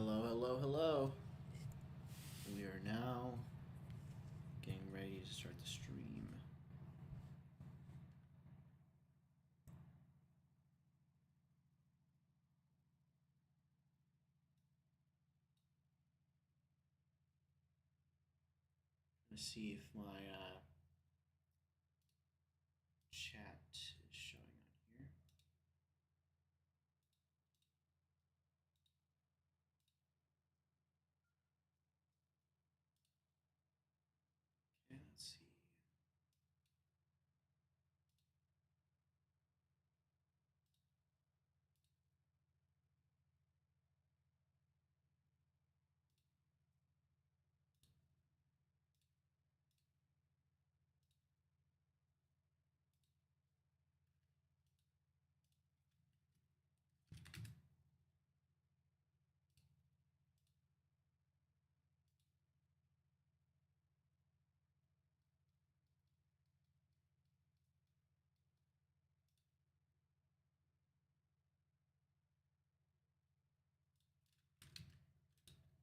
Hello, hello, hello. We are now getting ready to start the stream. Let's see if my chat is showing on here. Okay, let's see.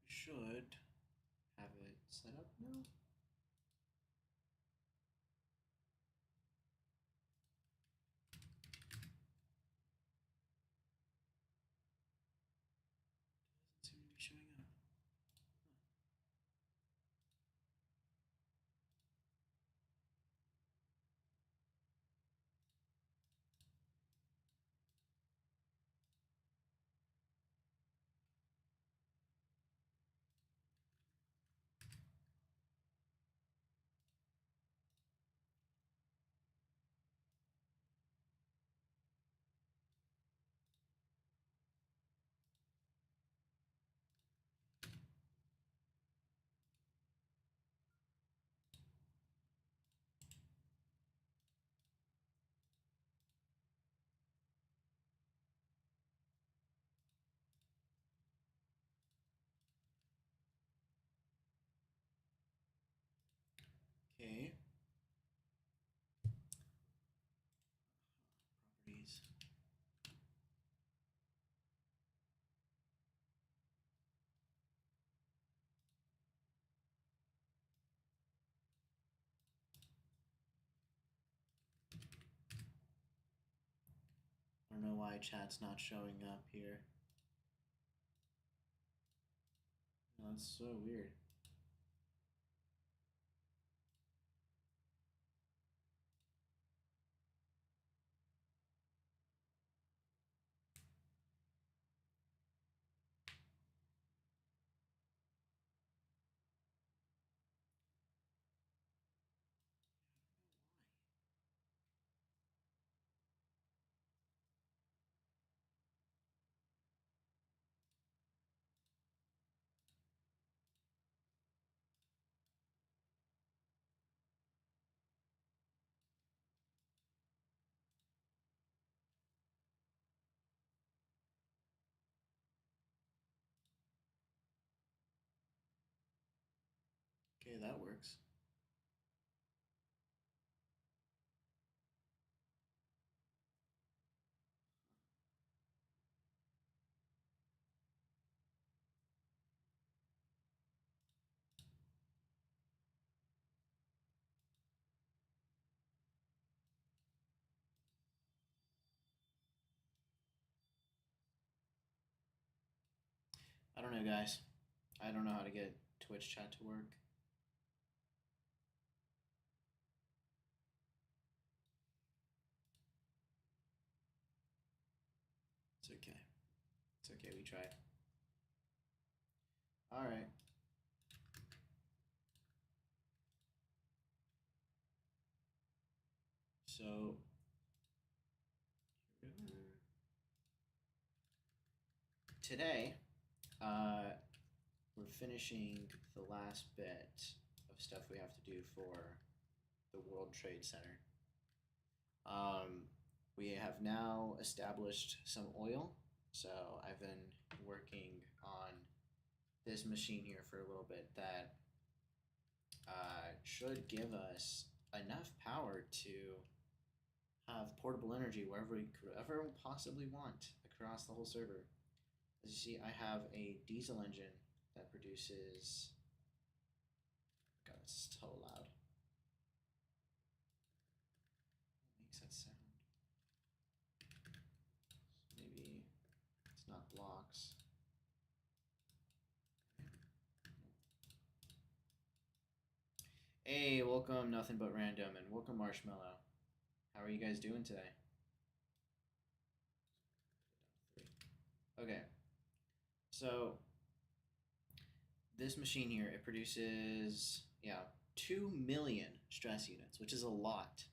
We should have it set up now. Doesn't seem to be showing up. Okay. Properties. I don't know why chat's not showing up here. No, that's so weird. Okay, that works. I don't know, guys. I don't know how to get Twitch chat to work. It's okay. It's okay, we tried. Alright. So, today, we're finishing the last bit of stuff we have to do for the World Trade Center. We have now established some oil, so I've been working on this machine here for a little bit that should give us enough power to have portable energy wherever we could ever possibly want across the whole server. As you see, I have a diesel engine that produces. God, it's so loud. What makes that sound? Maybe it's not blocks. Hey, welcome Nothing But Random, and welcome Marshmallow. How are you guys doing today? Okay, so this machine here, it produces, 2 million stress units, which is a lot.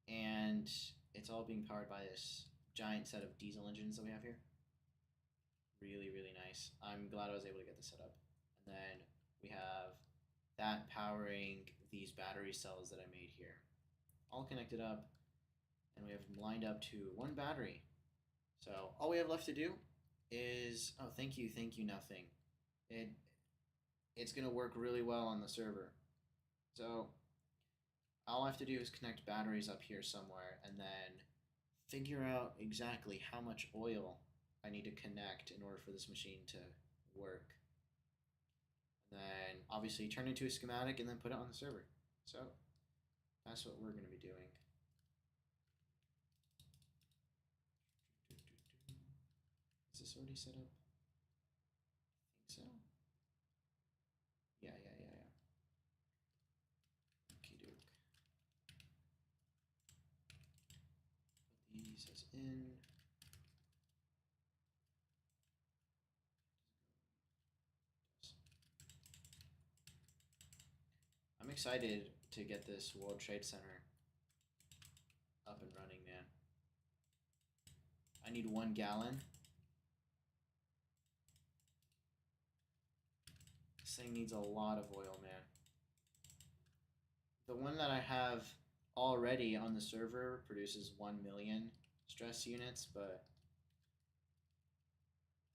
And it's all being powered by this giant set of diesel engines that we have here. Really, really nice. I'm glad I was able to get this set up. And then we have that powering these battery cells that I made here. All connected up, and we have them lined up to one battery. So all we have left to do is, oh, thank you, nothing. It's gonna work really well on the server. So all I have to do is connect batteries up here somewhere, and then figure out exactly how much oil I need to connect in order for this machine to work. And then obviously turn it into a schematic and then put it on the server. So that's what we're going to be doing. Is this already set up? I think so. Yeah. Okie doke. Put these as in. I'm excited to get this World Trade Center up and running, man. I need 1 gallon. This thing needs a lot of oil, man. The one that I have already on the server produces 1 million stress units, but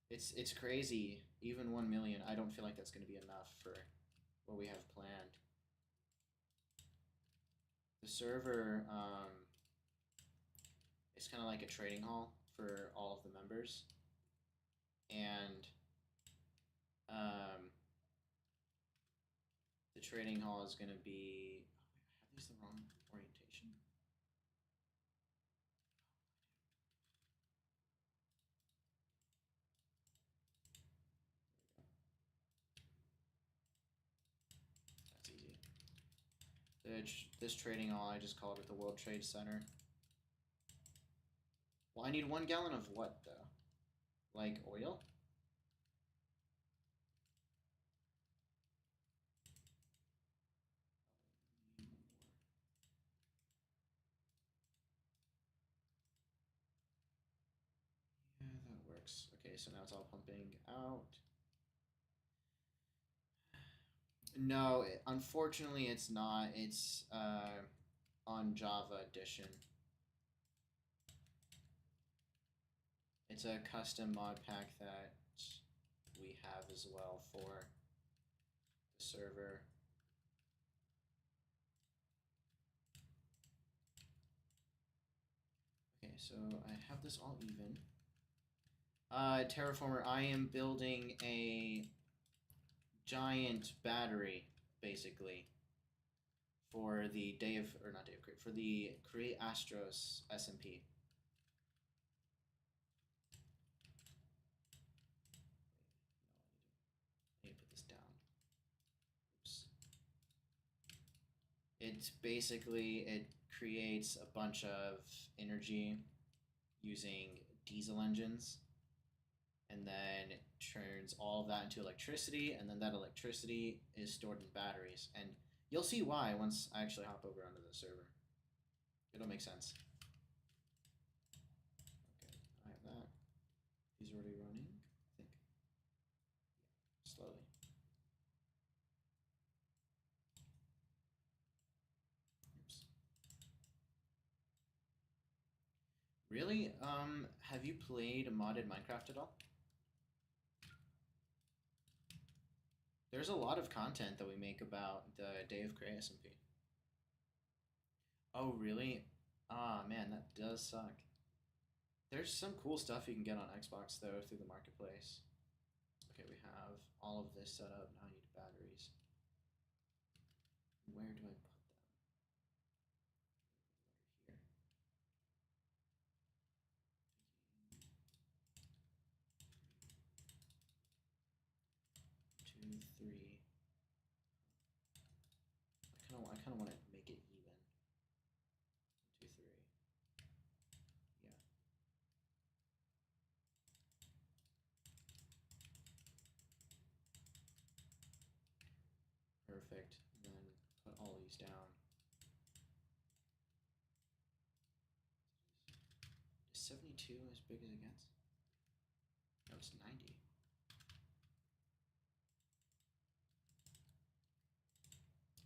it's crazy. Even 1 million, I don't feel like that's going to be enough for what we have planned. The server is kind of like a trading hall for all of the members, and the trading hall is going to be. I have this the wrong orientation. That's easy. This trading hall, I just called it the World Trade Center. Well, I need 1 gallon of what, though? Like oil? Yeah, that works. Okay, so now it's all pumping out. No, unfortunately it's not. It's on Java Edition. It's a custom mod pack that we have as well for the server. Okay, so I have this all even. Terraformer, I am building a giant battery, basically, for the for the Create Astros SMP. I need to put this down. Oops. It's basically, it creates a bunch of energy using diesel engines, and then it turns all of that into electricity, and then that electricity is stored in batteries. And you'll see why once I actually hop over onto the server. It'll make sense. Okay, I have that. He's already running, I think. Yeah, slowly. Oops. Really? Have you played modded Minecraft at all? There's a lot of content that we make about the Day of Cray SMP. Oh, really? Ah, man, that does suck. There's some cool stuff you can get on Xbox though through the marketplace. Okay, we have all of this set up. Now I need batteries. Where do I put them? Here. 2, 3. I kind of want to make it even. 2, 3. Yeah. Perfect. And then put all these down. Is 72 as big as it gets? No, it's 90.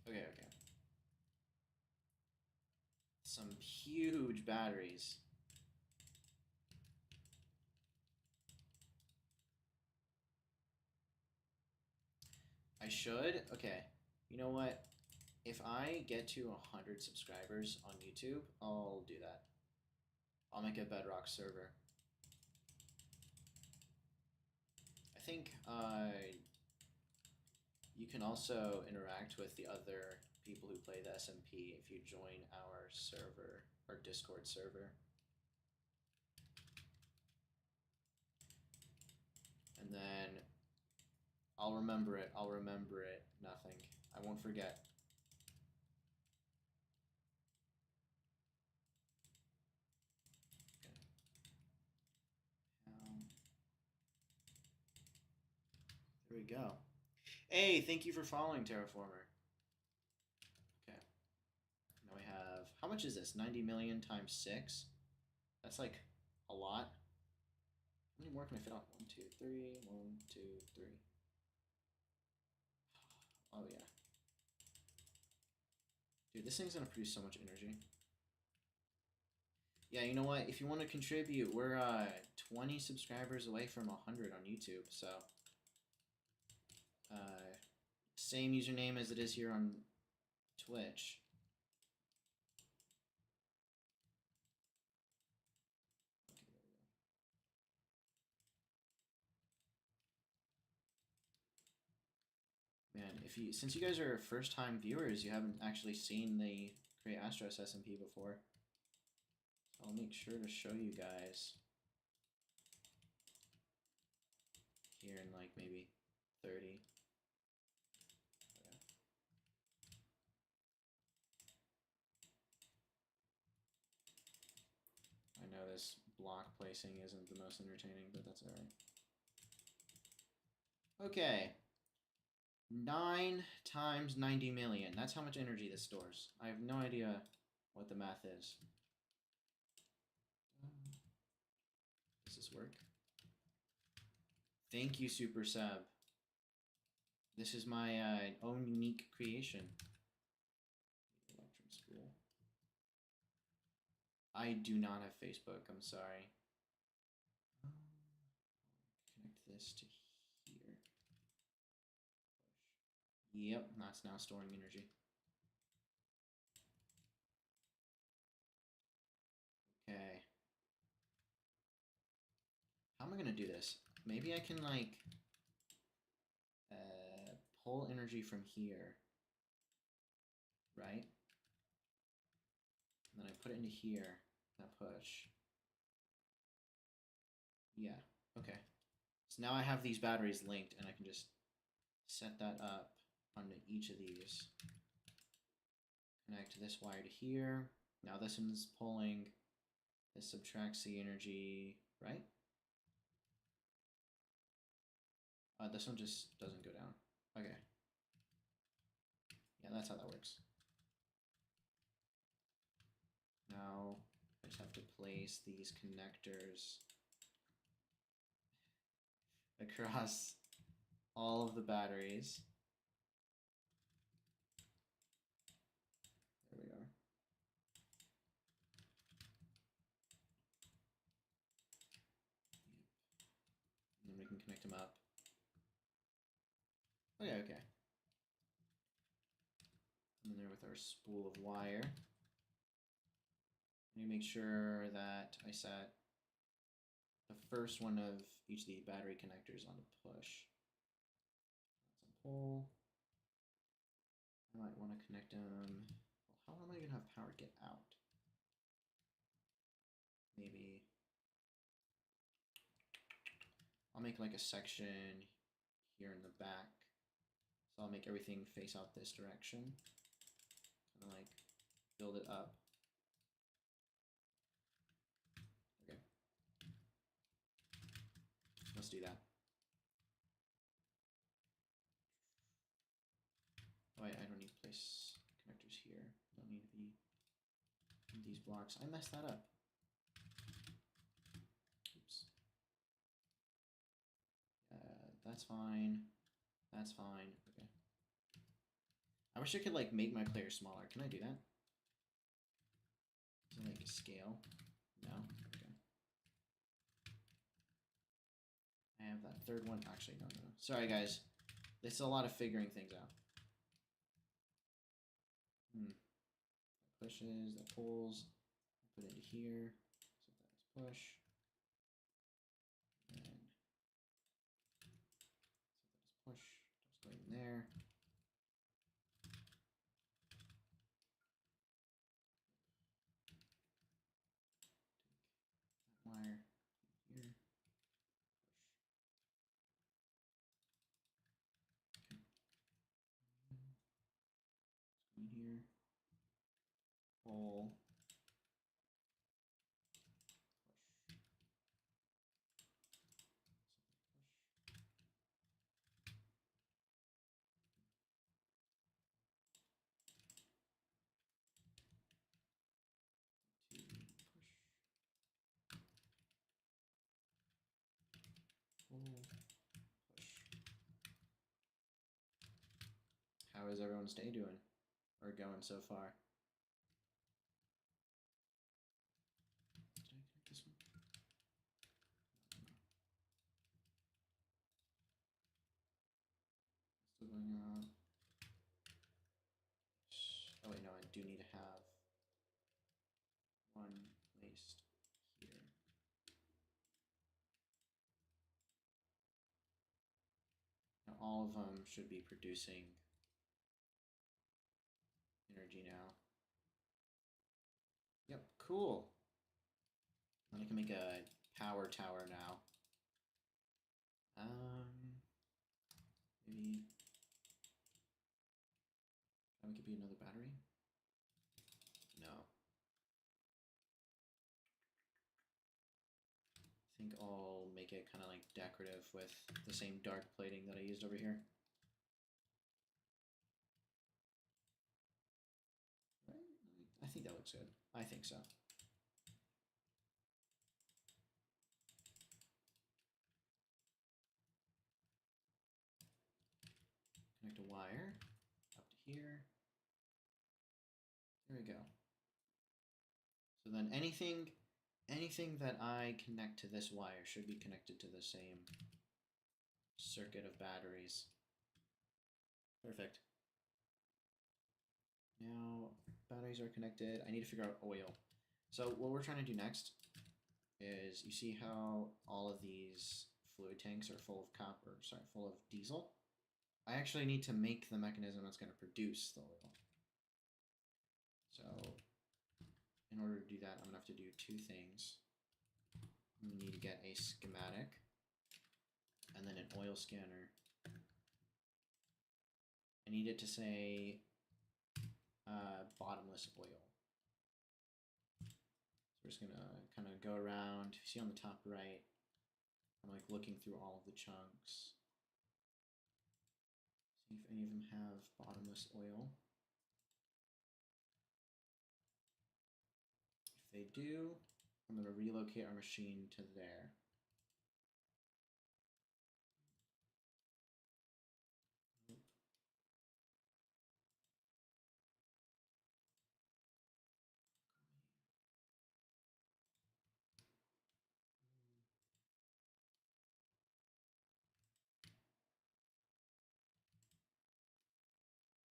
Okay, okay. Some huge batteries. I should? Okay. You know what? If I get to 100 subscribers on YouTube, I'll do that. I'll make a Bedrock server. I think you can also interact with the other people who play the SMP if you join our server, our Discord server. And then I'll remember it. I'll remember it. Nothing. I won't forget. Okay. There we go. Hey, thank you for following, Terraformer. Okay. Now we have, how much is this? 90 million times 6? That's like a lot. How many more can I fit on? 1, 2, 3. 1, 2, 3. Oh, yeah. Dude, this thing's gonna produce so much energy. Yeah, you know what? If you want to contribute, we're 20 subscribers away from 100 on YouTube, so same username as it is here on Twitch. Man, since you guys are first-time viewers, you haven't actually seen the Create Astros SMP before. I'll make sure to show you guys here in like maybe 30. I know this block placing isn't the most entertaining, but that's alright. Okay. 9 times 90 million. That's how much energy this stores. I have no idea what the math is. Does this work? Thank you, Super Seb. This is my own unique creation. Electrum School. I do not have Facebook. I'm sorry. Connect this to here. Yep, that's now storing energy. Okay. How am I gonna do this? Maybe I can like pull energy from here, right? And then I put it into here. That push. Yeah. Okay. So now I have these batteries linked, and I can just set that up onto each of these. Connect this wire to here. Now this one's pulling. This subtracts the energy, right? This one just doesn't go down. Okay. Yeah, that's how that works. Now I just have to place these connectors across all of the batteries. There we are. And then we can connect them up. Okay, okay. And then there with our spool of wire. I need to make sure that I set the first one of each of the battery connectors on the push. That's a pull. I might want to connect them. Well, how am I going to have power get out? Maybe I'll make like a section here in the back. So I'll make everything face out this direction. Kind of like build it up. Okay. Let's do that. Oh, I don't need to place connectors here. Don't need to be in these blocks. I messed that up. Oops. That's fine. That's fine. Okay. I wish I could like make my player smaller. Can I do that? Is it like scale? No. Okay. I have that third one. Actually, no. Sorry, guys. This is a lot of figuring things out. That pushes, that pulls. Put it into here. Set that as push. And set that as push. Just go in there. Take that wire here. Push. Okay. In here. Pull. How is everyone's day doing? Or going so far? Did I connect this one? Still going on. Oh wait, no, I do need to have one placed here. Now all of them should be producing energy now. Yep, cool. Then I can make a power tower now. Maybe we could be another battery. No. I think I'll make it kind of like decorative with the same dark plating that I used over here. I think that looks good. I think so. Connect a wire up to here. There we go. So then anything that I connect to this wire should be connected to the same circuit of batteries. Perfect. Now batteries are connected. I need to figure out oil. So what we're trying to do next is, you see how all of these fluid tanks are full of diesel? I actually need to make the mechanism that's going to produce the oil. So in order to do that, I'm going to have to do two things. I'm going to need to get a schematic and then an oil scanner. I need it to say bottomless oil. So we're just going to kind of go around. See on the top right, I'm like looking through all of the chunks. See if any of them have bottomless oil. If they do, I'm going to relocate our machine to there.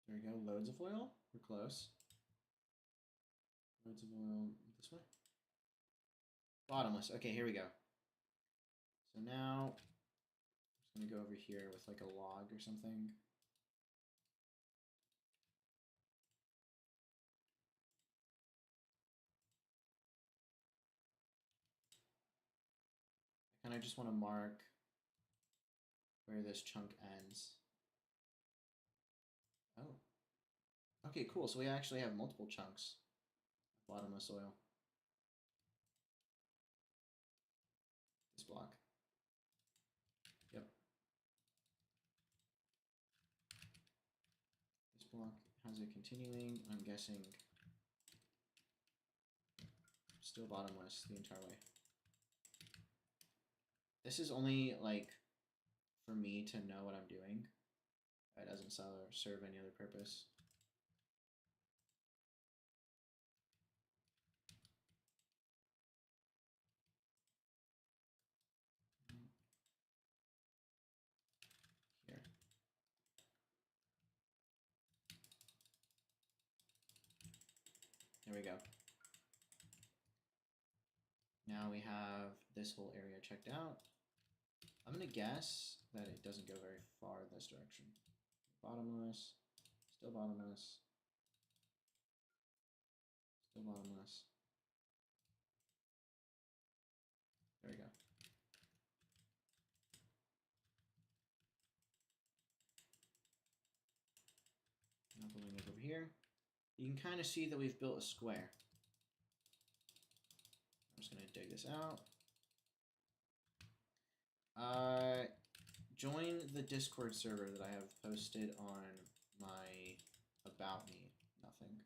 There we go, loads of oil. We're close. Loads of oil this way. Bottomless. Okay, here we go. So now I'm just gonna go over here with like a log or something. I kind of just want to mark where this chunk ends. Oh. Okay, cool. So we actually have multiple chunks of bottomless soil. This block. Yep. This block has it continuing. I'm guessing still bottomless the entire way. This is only like for me to know what I'm doing. It doesn't serve any other purpose. Here. There we go. Now we have this whole area checked out. I'm gonna guess that it doesn't go very far this direction. Bottomless, still bottomless, still bottomless. There we go. Now building up over here. You can kind of see that we've built a square. I'm just gonna dig this out. Join the Discord server that I have posted on my About Me. Nothing.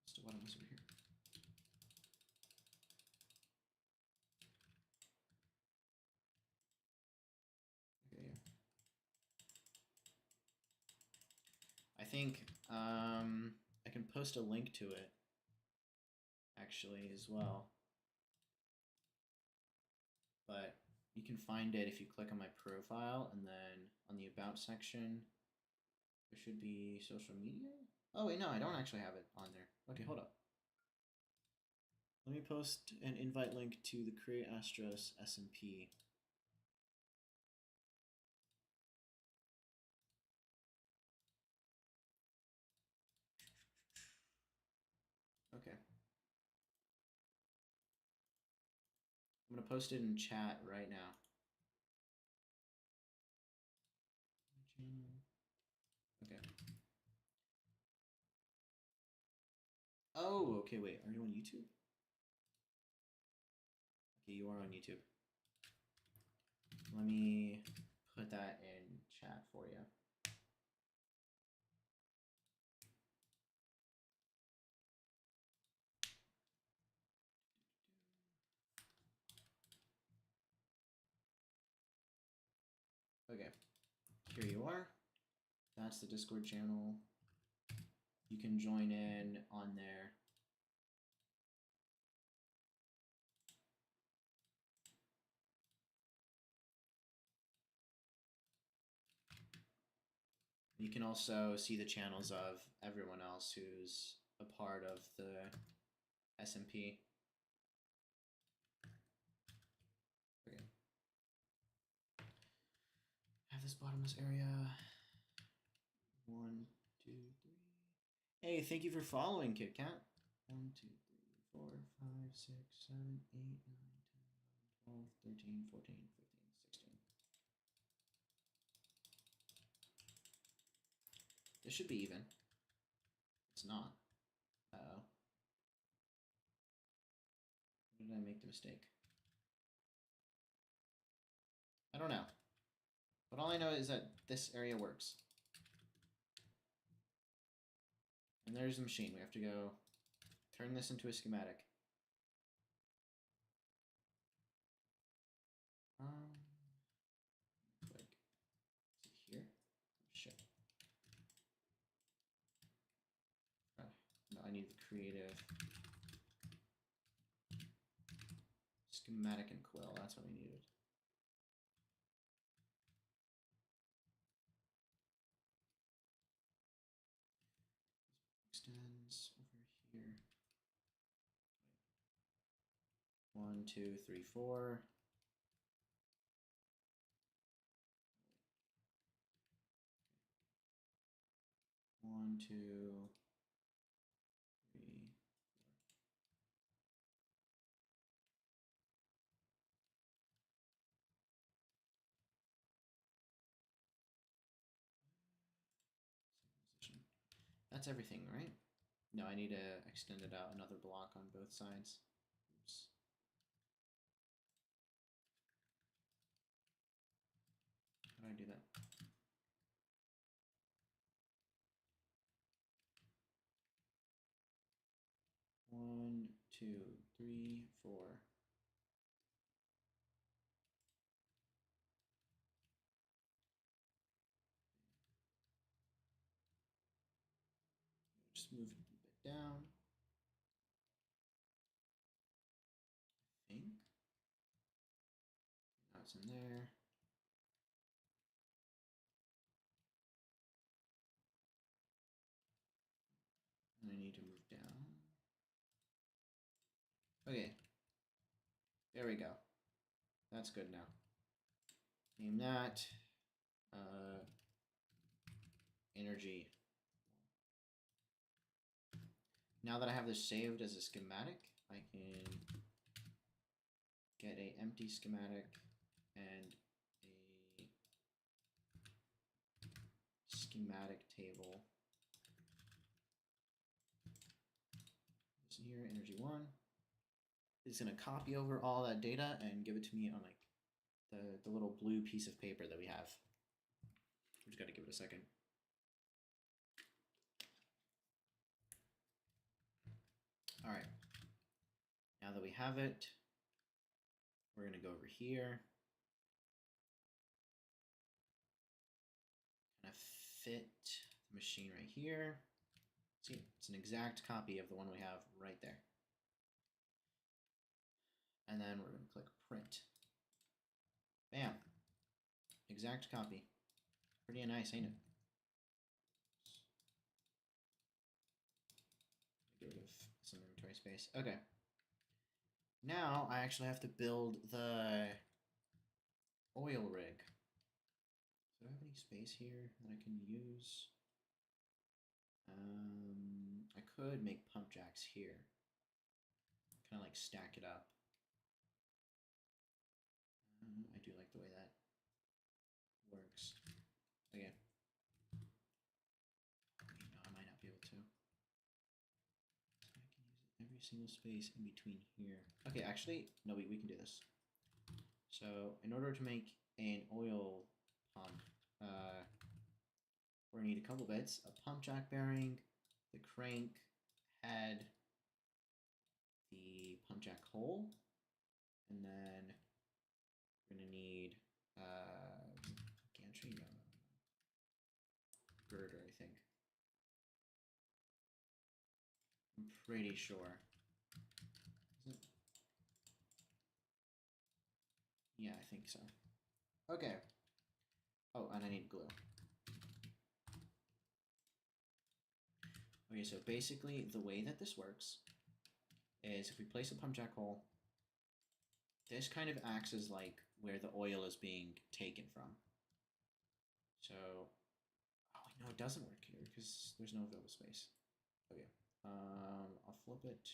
Still bottomless over here. Okay, yeah. I think I can post a link to it actually as well. But you can find it if you click on my profile, and then on the About section, there should be social media. Oh wait, no, I don't actually have it on there. Okay, hold up. Let me post an invite link to the Create Astros SMP. Okay. I'm gonna post it in chat right now. Okay. Oh, okay, wait. Are you on YouTube? Okay, you are on YouTube. Let me put that in chat for you. Okay, here you are. That's the Discord channel. You can join in on there. You can also see the channels of everyone else who's a part of the SMP. Okay. Have this bottomless area. 1, 2, 3. Hey, thank you for following, Kit Kat. 1, 2, 3, 4, 5, 6, 7, 8, 9, 10, 11, 12, 13, 14, 15, 16. This should be even. It's not. Uh-oh. Where did I make the mistake? I don't know. But all I know is that this area works. And there's the machine. We have to go turn this into a schematic. Like, is it here? Shit. No, I need the creative schematic and quill. That's what we needed. Extends over here. 1, 2, 3, 4. 1, 2, 3. That's everything, right? No, I need to extend it out another block on both sides. Oops. How do I do that? One, two, three, four. Just move it a bit down. I think. Now it's in there. And I need to move down. Okay. There we go. That's good now. Name that energy. Now that I have this saved as a schematic, I can get a empty schematic and a schematic table. This here, energy 1. It's going to copy over all that data and give it to me on like the little blue piece of paper that we have. We just got to give it a second. All right. Now that we have it, we're going to go over here. Kind of fit the machine right here. See, it's an exact copy of the one we have right there. And then we're going to click print. Bam. Exact copy. Pretty nice, ain't it? Get rid of some inventory space. Okay. Now I actually have to build the oil rig. Do I have any space here that I can use? I could make pump jacks here. Kind of like stack it up. I do like the way that works. Okay. Wait, no, I might not be able to. I can use every single space in between here. Okay, actually, no, we can do this. So, in order to make an oil pump, we're going to need a couple bits. A pump jack bearing, the crank, head, the pump jack hole, and then we're going to need gantry, no, girder, I think. I'm pretty sure. Is it? Yeah, I think so. Okay. Oh, and I need glue. Okay, so basically the way that this works is if we place a pump jack hole, this kind of acts as like where the oil is being taken from. So, oh no, it doesn't work here because there's no available space. Okay, I'll flip it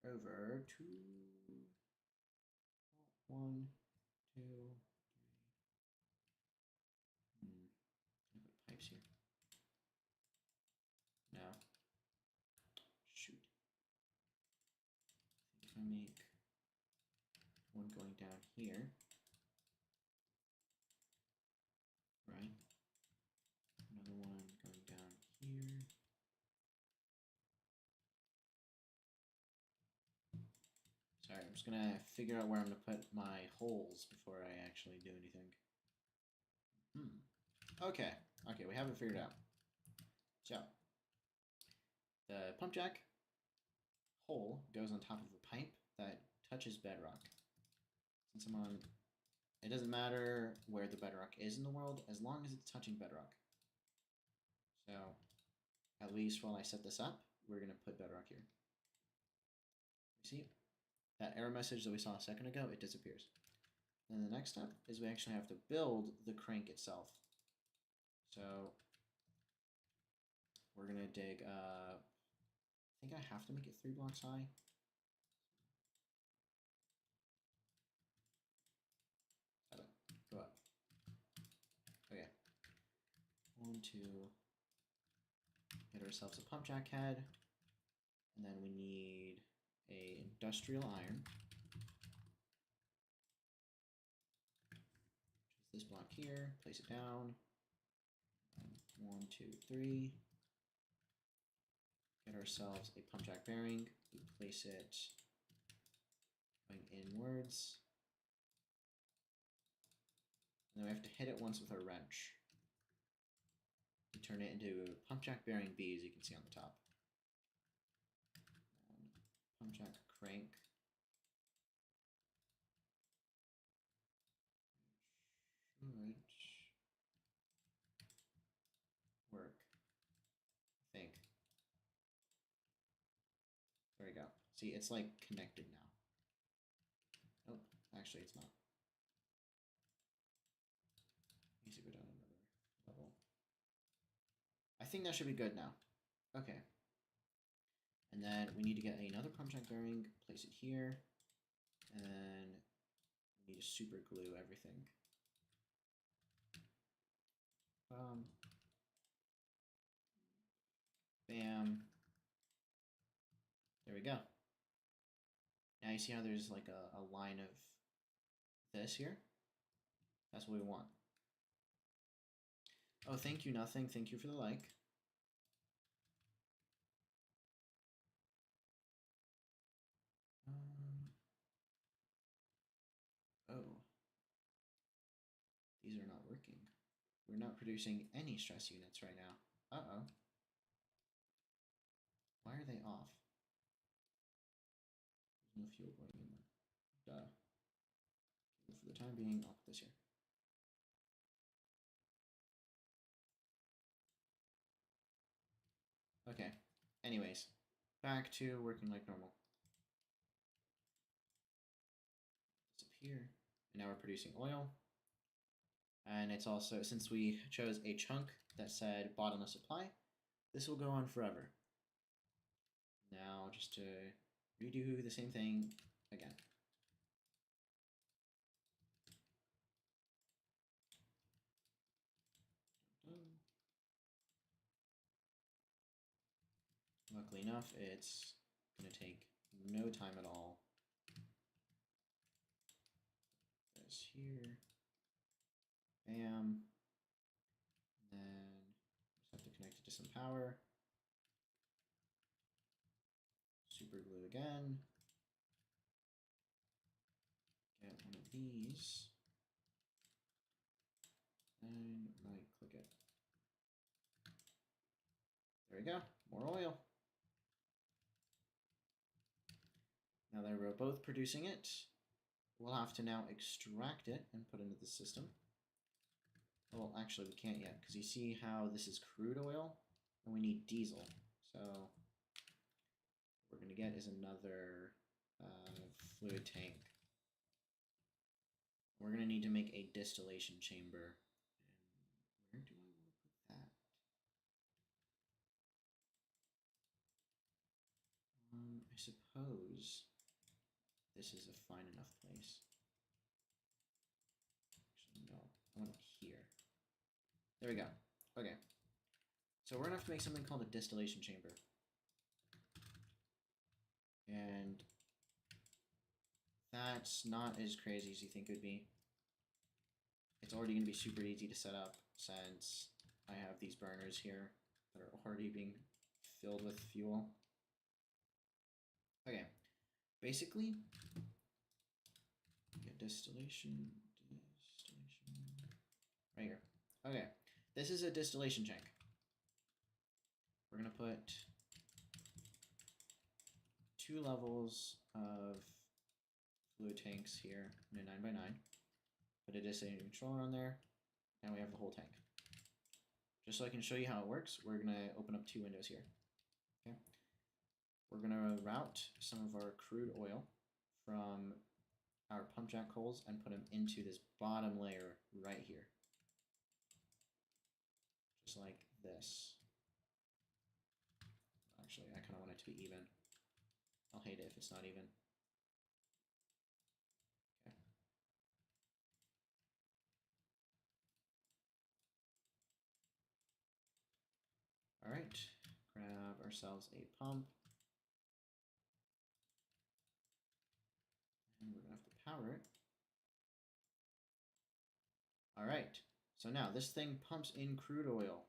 over to 1, 2, 3. Can I put pipes here? No. Shoot. I think if I make one going down here, right? Another one going down here. Sorry, I'm just gonna figure out where I'm gonna put my holes before I actually do anything. Okay, we have it figured out. So, the pump jack hole goes on top of a pipe that touches bedrock. Since I'm on, it doesn't matter where the bedrock is in the world as long as it's touching bedrock. So, at least while I set this up, we're gonna put bedrock here. You see? that error message that we saw a second ago, it disappears. And the next step is we actually have to build the crank itself. So we're going to dig, I think I have to make it 3 blocks high. Go up. Okay. 1, 2. Get ourselves a pump jack head. And then we need a industrial iron. Just this block here. Place it down. 1, 2, 3. Get ourselves a pump jack bearing. We place it going inwards. And then we have to hit it once with our wrench. We turn it into pump jack bearing B, as you can see on the top. And pump jack crank. Should work, I think. There we go. See, it's like connected now. Nope, actually it's not. Needs to go down another level. I think that should be good now. Okay. And then we need to get another pump jack bearing, place it here, and we need to super glue everything. Bam. There we go. Now you see how there's like a line of this here? That's what we want. Oh, thank you, nothing. Thank you for the like. Oh. These are not working. We're not producing any stress units right now. Uh-oh. Why are they off? There's no fuel going in there. Duh. Okay, for the time being, I'll put this here. Okay. Anyways, back to working like normal. Disappear. And now we're producing oil. And it's also, since we chose a chunk that said bottomless supply, this will go on forever. Now, just to redo the same thing again. Luckily enough, it's going to take no time at all. This here. Bam. And then just have to connect it to some power. Super glue again. Get one of these. And right click it. There we go. More oil. Now that we're both producing it, we'll have to now extract it and put it into the system. Well, actually, we can't yet, because you see how this is crude oil, and we need diesel. So what we're going to get is another fluid tank. We're going to need to make a distillation chamber. And where do I want to put that? I suppose this is a fine enough place. Actually, no. I want it here. There we go. Okay. So we're going to have to make something called a distillation chamber. And that's not as crazy as you think it would be. It's already going to be super easy to set up since I have these burners here that are already being filled with fuel. Okay. Basically, get distillation right here. Okay. This is a distillation tank. We're going to put 2 levels of fluid tanks here in a 9x9. Put a distillation controller on there, and we have the whole tank. Just so I can show you how it works, we're going to open up 2 windows here. Okay. We're going to route some of our crude oil from our pump jack holes and put them into this bottom layer right here. Just like this. Actually, I kind of want it to be even. I'll hate it if it's not even. Okay. All right, grab ourselves a pump. And we're gonna have to power it. All right, so now this thing pumps in crude oil.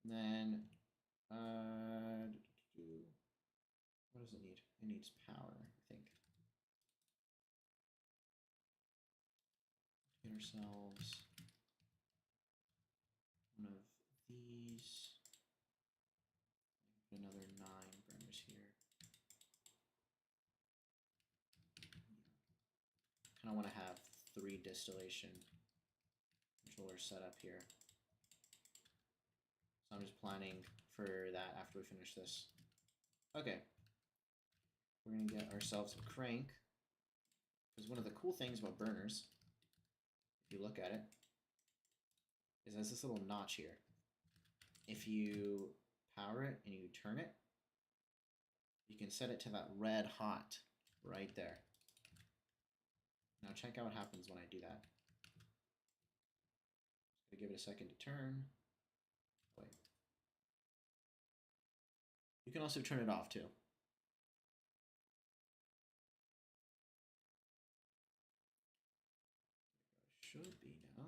And then, what does it need? It needs power, I think. Get ourselves one of these. Another 9 burners here. Kind of want to have 3 distillation controllers set up here. So I'm just planning for that after we finish this. Okay. We're going to get ourselves a crank. Because one of the cool things about burners, if you look at it, is there's this little notch here. If you power it and you turn it, you can set it to that red hot right there. Now check out what happens when I do that. Just gotta give it a second to turn. Wait. You can also turn it off too. Should be now.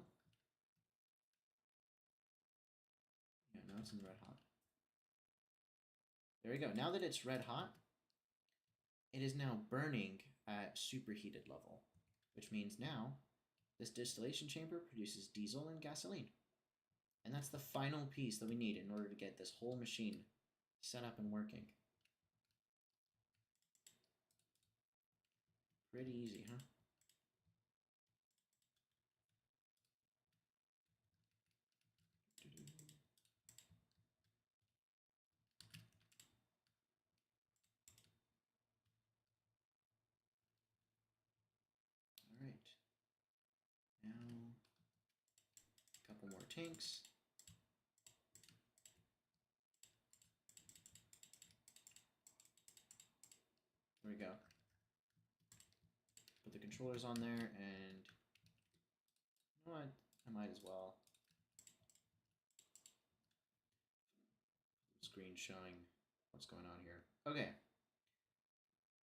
Yeah, now it's in red hot. There we go. Now that it's red hot, it is now burning at superheated level, which means now this distillation chamber produces diesel and gasoline. And that's the final piece that we need in order to get this whole machine set up and working. Pretty easy, huh? All right. Now, a couple more tanks. There we go. Put the controllers on there, and you know what? I might as well. Screen showing what's going on here. Okay.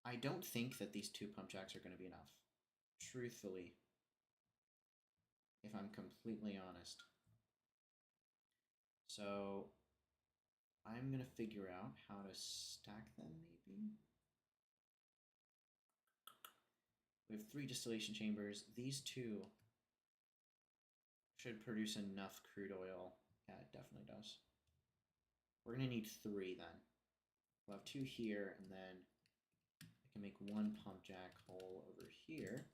I don't think that these 2 pump jacks are going to be enough. Truthfully, if I'm completely honest. So I'm going to figure out how to stack them, maybe. We have 3 distillation chambers. These 2 should produce enough crude oil. Yeah, it definitely does. We're going to need 3 then. We'll have 2 here, and then I can make 1 pump jack hole over here.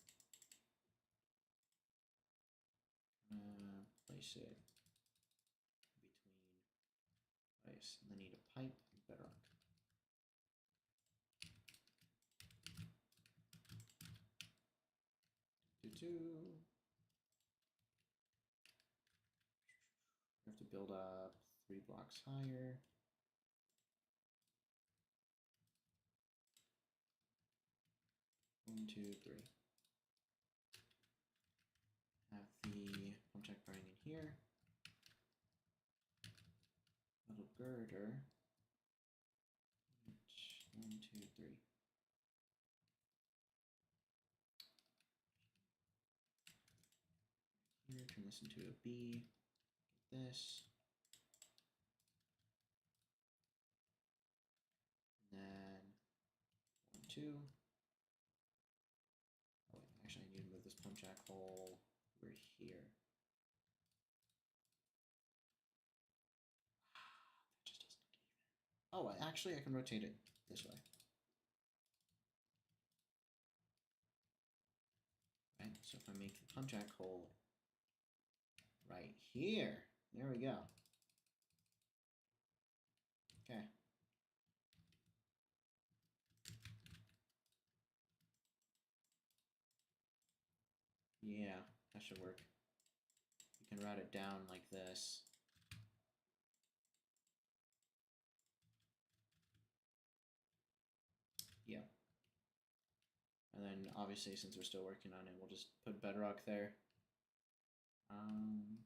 Place it between ice, and then need a pipe and bedrock. We have to build up 3 blocks higher. One, two, three. Have the pump jack burning in here. Little girder. 1, 2, 3. Here, turn this into a B. Get this. And then 1, 2. Oh wait, actually I need to move this pump jack hole over here. That just doesn't get even. Oh, actually I can rotate it this way. Right, so if I make the pump jack hole right here, there we go. Okay. Yeah, that should work. You can route it down like this. Yeah. And then obviously, since we're still working on it, we'll just put bedrock there. Bam.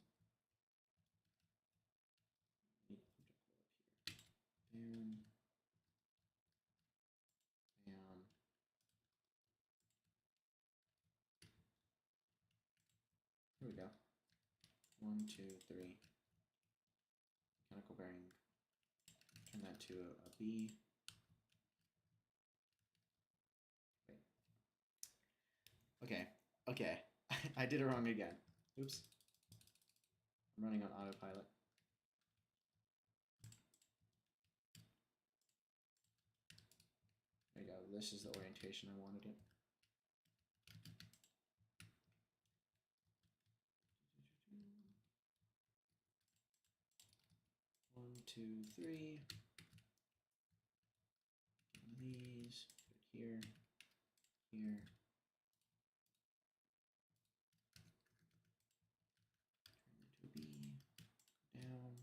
Bam. Here we go. 1, 2, 3. Mechanical bearing. Turn that to a B. Wait. Okay. Okay. I did it wrong again. Oops. I'm running on autopilot. There you go. This is the orientation I wanted it. One, two, three. One of these. Put it here. Here. Turn it to a B. Down.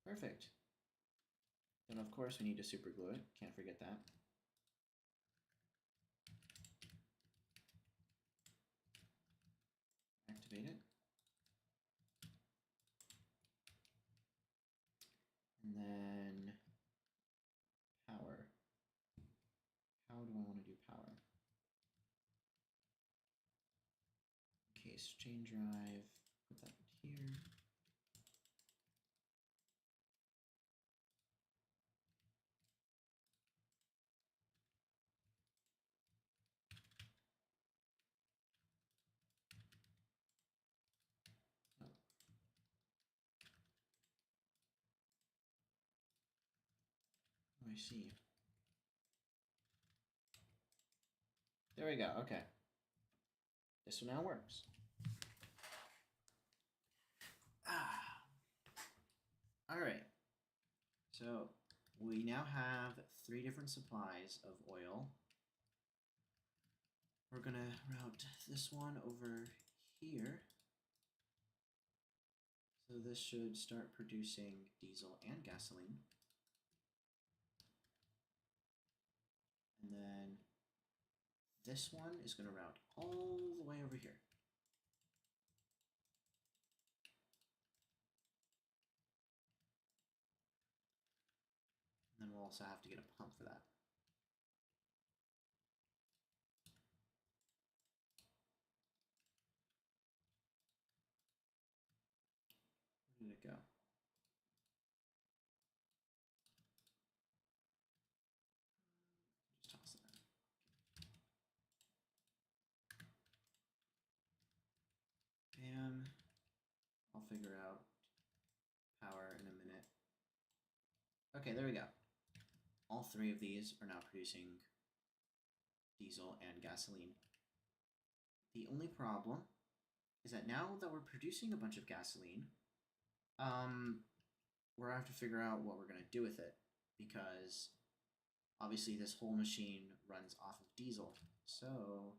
Perfect. Then of course we need to super glue it. Can't forget that. Activate it. And then power. How do I want to do power? Case chain drive. Put that here. Oh. Oh, I see. There we go. Okay. This one now works. All right. So we now have 3 different supplies of oil. We're going to route this one over here. So this should start producing diesel and gasoline. And then this one is going to route all the way over here. And then we'll also have to get a pump for that. Where did it go? Just toss it in. Bam. I'll figure out power in a minute. Okay, there we go. All 3 of these are now producing diesel and gasoline. The only problem is that now that we're producing a bunch of gasoline, we're gonna have to figure out what we're gonna do with it, because obviously this whole machine runs off of diesel. So,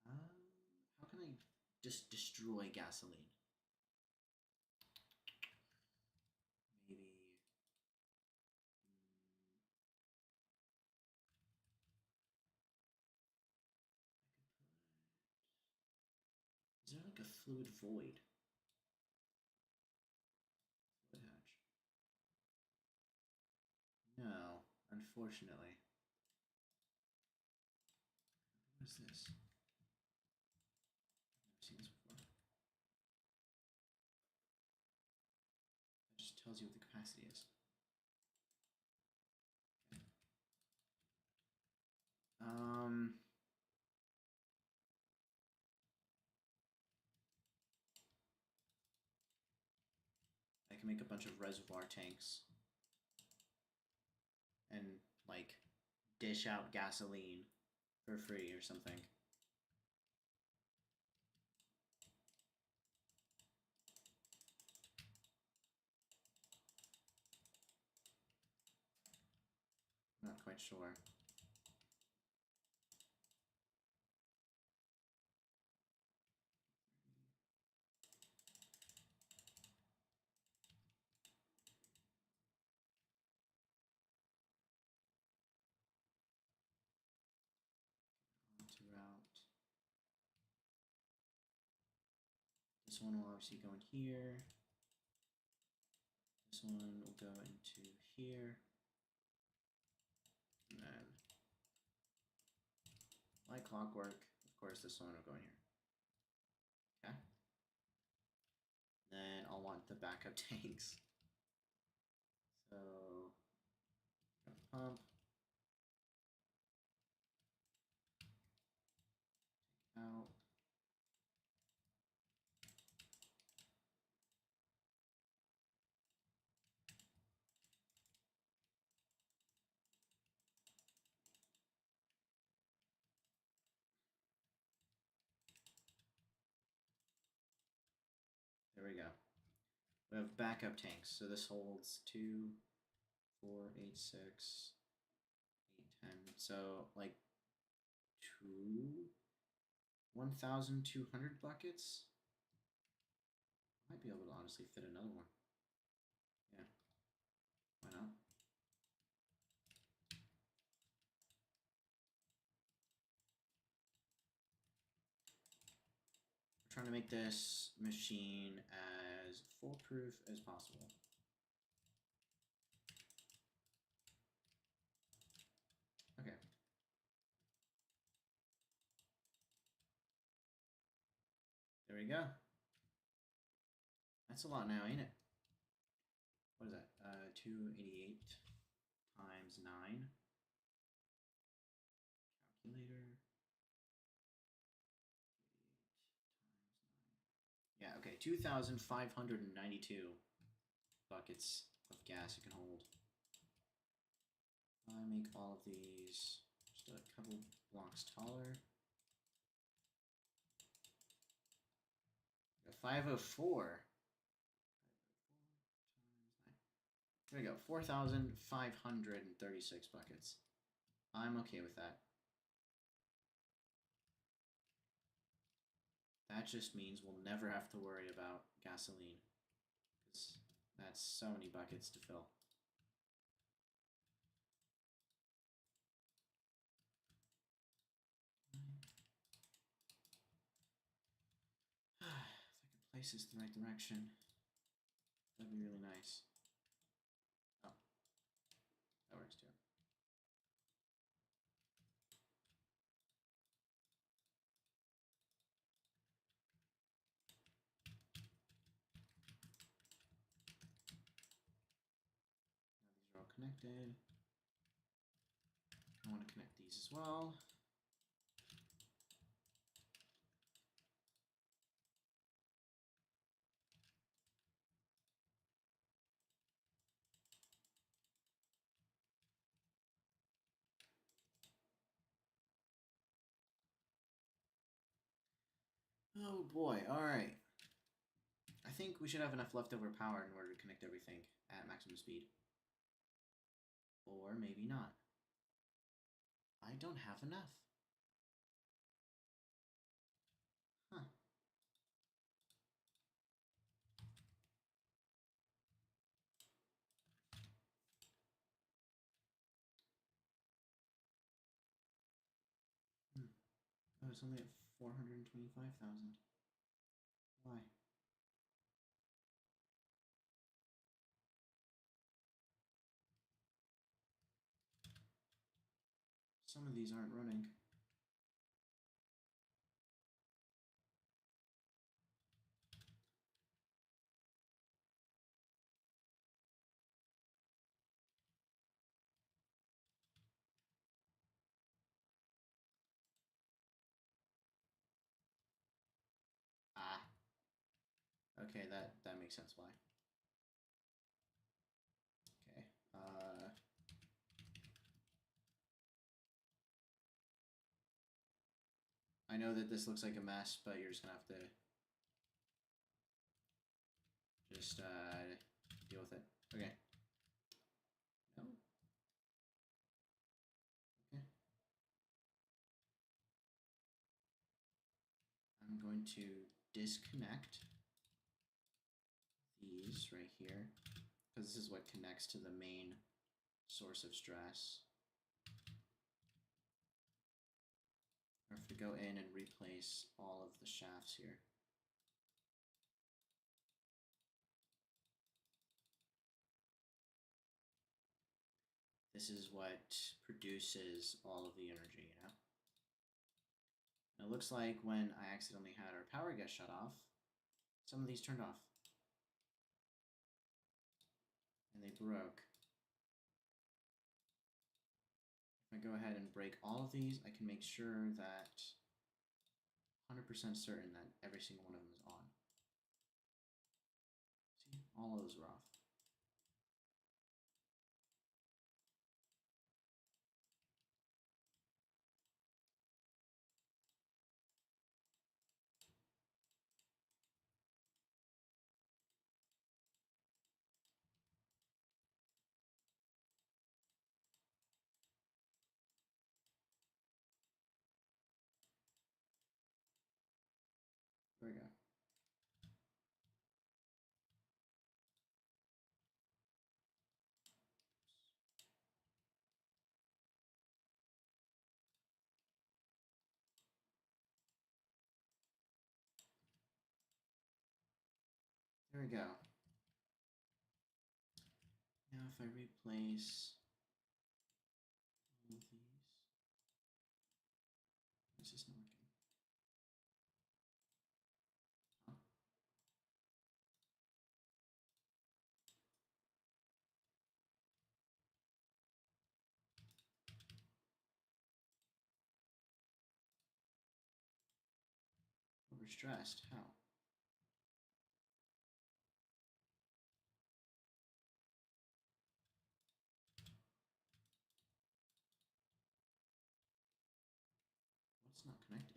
how can I just destroy gasoline? Maybe. Is there like a fluid void? Fluid hatch. No, unfortunately. What is this? I've never seen this before. It just tells you what the capacity is. Okay. I can make a bunch of reservoir tanks and like dish out gasoline for free or something. Not quite sure. This one will obviously go in here. This one will go into here. And then, like clockwork, of course, this one will go in here. Okay. Then I'll want the backup tanks. So, pump. Take out. There we go. We have backup tanks. So this holds 2, 4, 8, 6, 8, 10. So like 1,200 buckets. Might be able to honestly fit another one. Yeah. Why not? We're trying to make this machine as foolproof as possible. Okay. There we go. That's a lot now, ain't it? What is that? 288 times 9. Calculator. Yeah, okay, 2,592 buckets of gas you can hold. I make all of these just a couple blocks taller. 504. There we go, 4,536 buckets. I'm okay with that. That just means we'll never have to worry about gasoline, because that's so many buckets to fill. If I could place this in the right direction, that'd be really nice. Oh, that works too. Now these are all connected. I want to connect these as well. Oh boy, alright. I think we should have enough leftover power in order to connect everything at maximum speed. Or maybe not. I don't have enough. Huh. Oh, it's only at 425,000. Why? Some of these aren't running. Ah. Okay, that makes sense why. Okay. I know that this looks like a mess, but you're just gonna have to just deal with it. Okay. No. Okay. I'm going to disconnect these right here, because this is what connects to the main source of stress. I have to go in and replace all of the shafts here. This is what produces all of the energy, you know? And it looks like when I accidentally had our power get shut off, some of these turned off. And they broke. If I go ahead and break all of these, I can make sure that 100% certain that every single one of them is on. See, all of those are off. There we go. There we go. Now if I replace all of these, this is not working. Huh? Overstressed, how? What's not connected?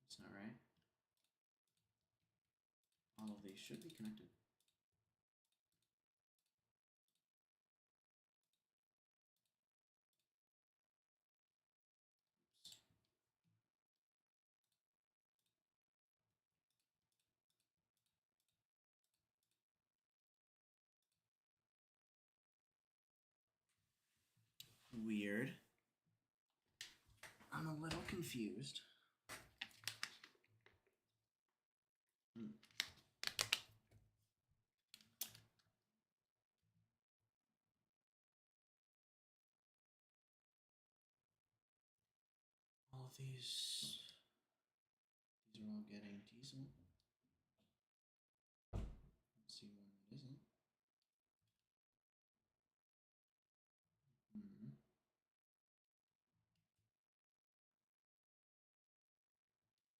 That's not right. All of these should be connected. Oops. Weird. I'm a little confused. All of these are all getting diesel. Let's see one that isn't.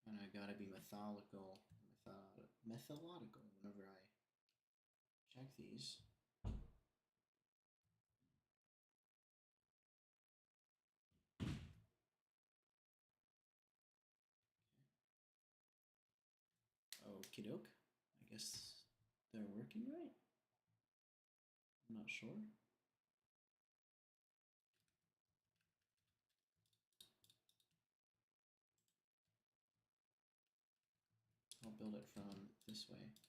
And I gotta be methodical whenever I check these. Okie doke. I guess they're working right. I'm not sure. I'll build it from this way instead.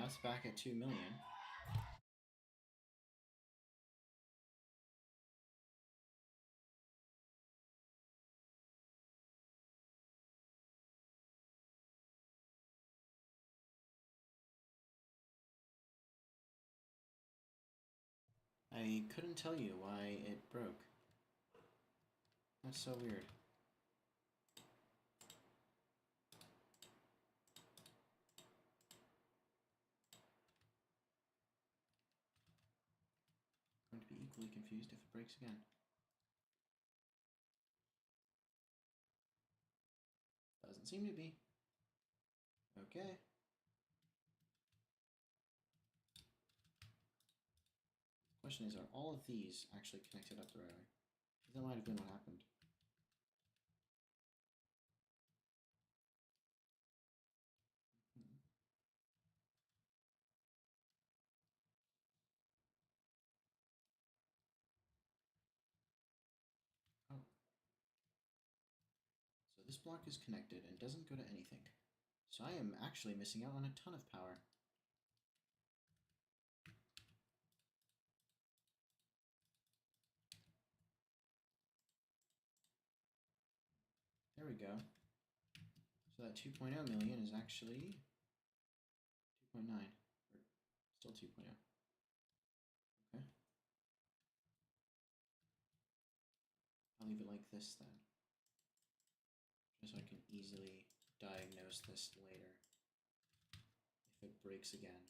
That's back at 2 million. I couldn't tell you why it broke. That's so weird. I'm going to be equally confused if it breaks again. Doesn't seem to be. Okay. Question is, are all of these actually connected up the right way? That might have been what happened. Oh. So this block is connected and doesn't go to anything. So I am actually missing out on a ton of power. There we go. So that 2.0 million is actually 2.9, or still 2.0. Okay. I'll leave it like this then, just so I can easily diagnose this later if it breaks again.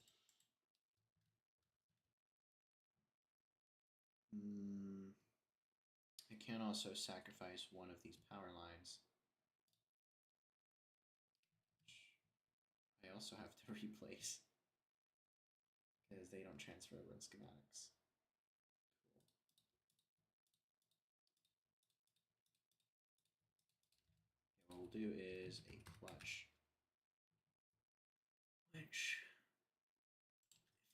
I can also sacrifice one of these power lines. I also have to replace because they don't transfer over in schematics. Cool. Okay, what we'll do is a clutch, which,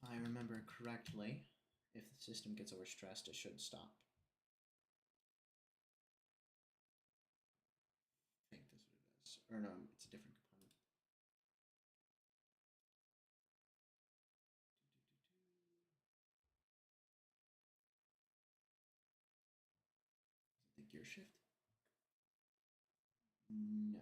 if I remember correctly, if the system gets overstressed, it should stop. I think that's what it is. Or no, it's a different component. Is it the gear shift? No.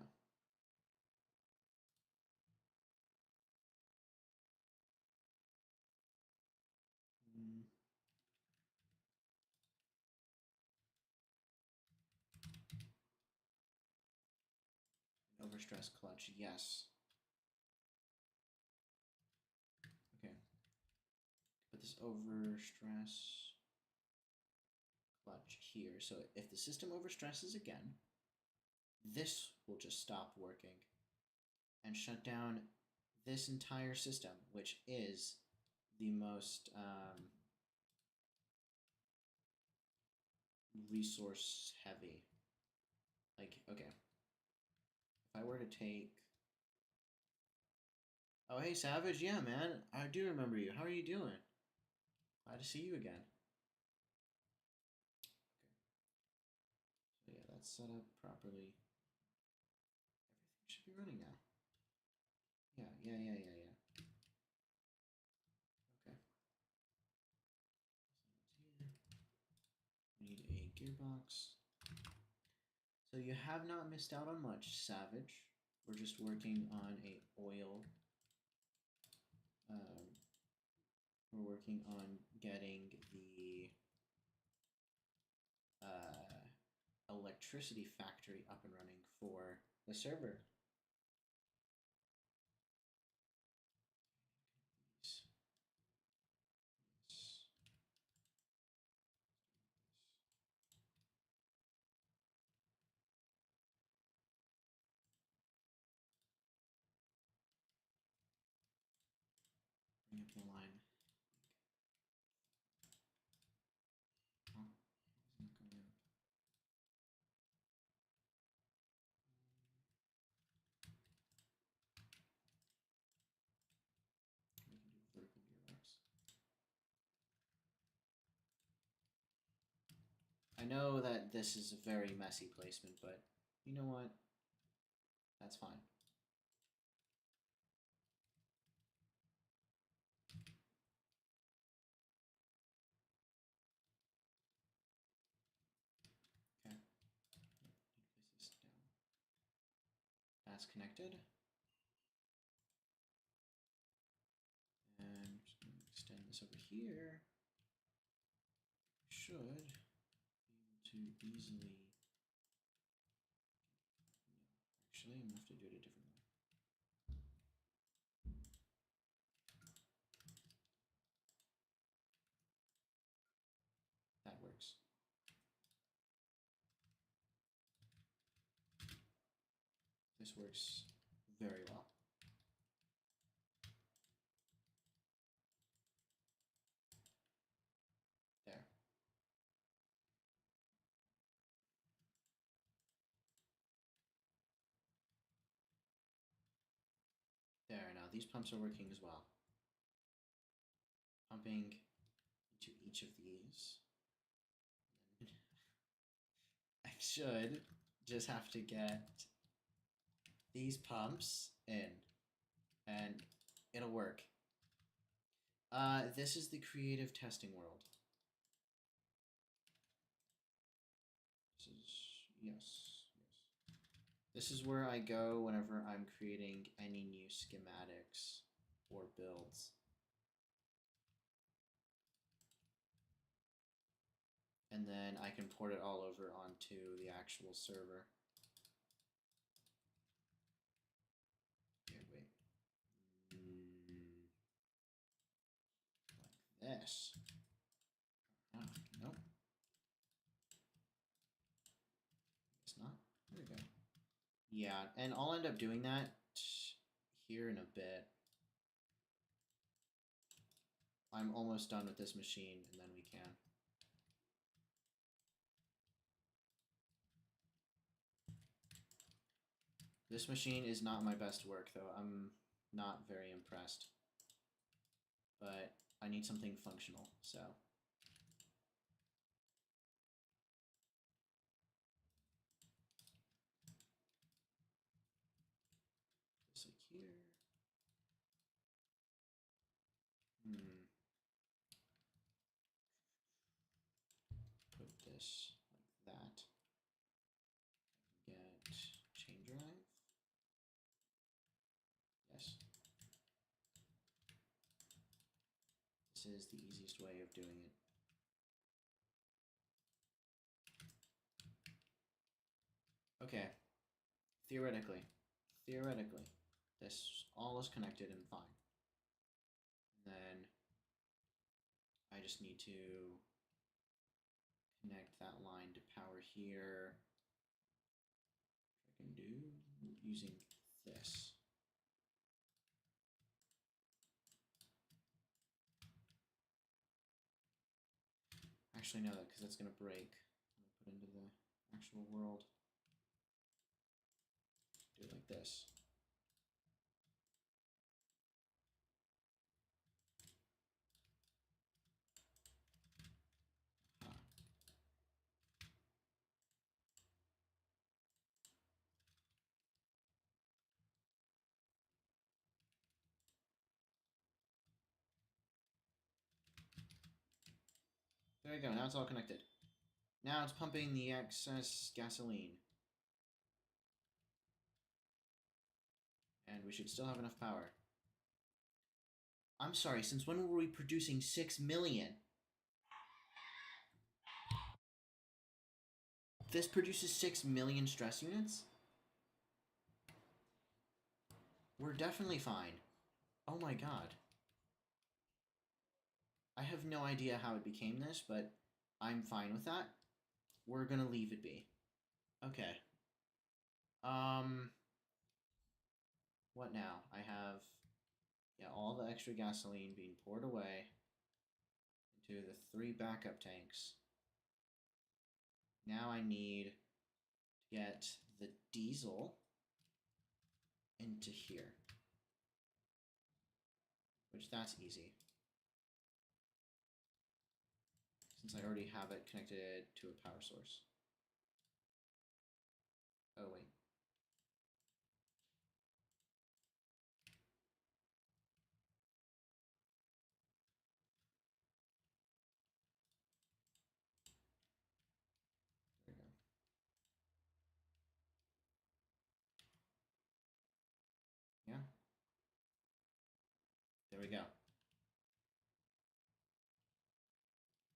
Overstress clutch, yes. Okay. Put this overstress clutch here. So if the system overstresses again, this will just stop working and shut down this entire system, which is the most resource heavy. Like, okay. If I were to take... Oh, hey, Savage. Yeah, man. I do remember you. How are you doing? Glad to see you again. Okay. So, yeah, that's set up properly. Everything should be running now. Yeah. Okay. We need a gearbox. So you have not missed out on much, Savage. We're just working on a oil. We're working on getting the electricity factory up and running for the server. Bring up the line. Oh, it's not going out. We can do vertical gearbox. I know that this is a very messy placement, but you know what? That's fine. that's connected. And I'm just going to extend this over here. Should be able to easily. Actually, I'm going to have to do it a different way. That works. This works very well. There. There, now these pumps are working as well. Pumping into each of these. I should just have to get these pumps in, and it'll work. This is the creative testing world. Yes. This is where I go whenever I'm creating any new schematics or builds. And then I can port it all over onto the actual server. Okay, wait. Like this. Nope. It's not. There we go. Yeah, and I'll end up doing that here in a bit. I'm almost done with this machine, and then we can. This machine is not my best work, though. I'm not very impressed. But I need something functional, so. Just like here. Put this like that. I can get chain drive. Yes. This is the easiest way of doing it. Okay. Theoretically, this all is connected and fine. And then I just need to connect that line to power here. I can do using this. Actually, no, because that's going to break. I'm going to put into the actual world. Do it like this. There you go, now it's all connected. Now it's pumping the excess gasoline. And we should still have enough power. I'm sorry, since when were we producing 6 million? This produces 6 million stress units? We're definitely fine. Oh my god. I have no idea how it became this, but I'm fine with that. We're gonna leave it be. Okay. What now? I have, yeah, all the extra gasoline being poured away into the 3 backup tanks. Now I need to get the diesel into here, which that's easy, since I already have it connected to a power source. Oh, wait. There we go. There we go.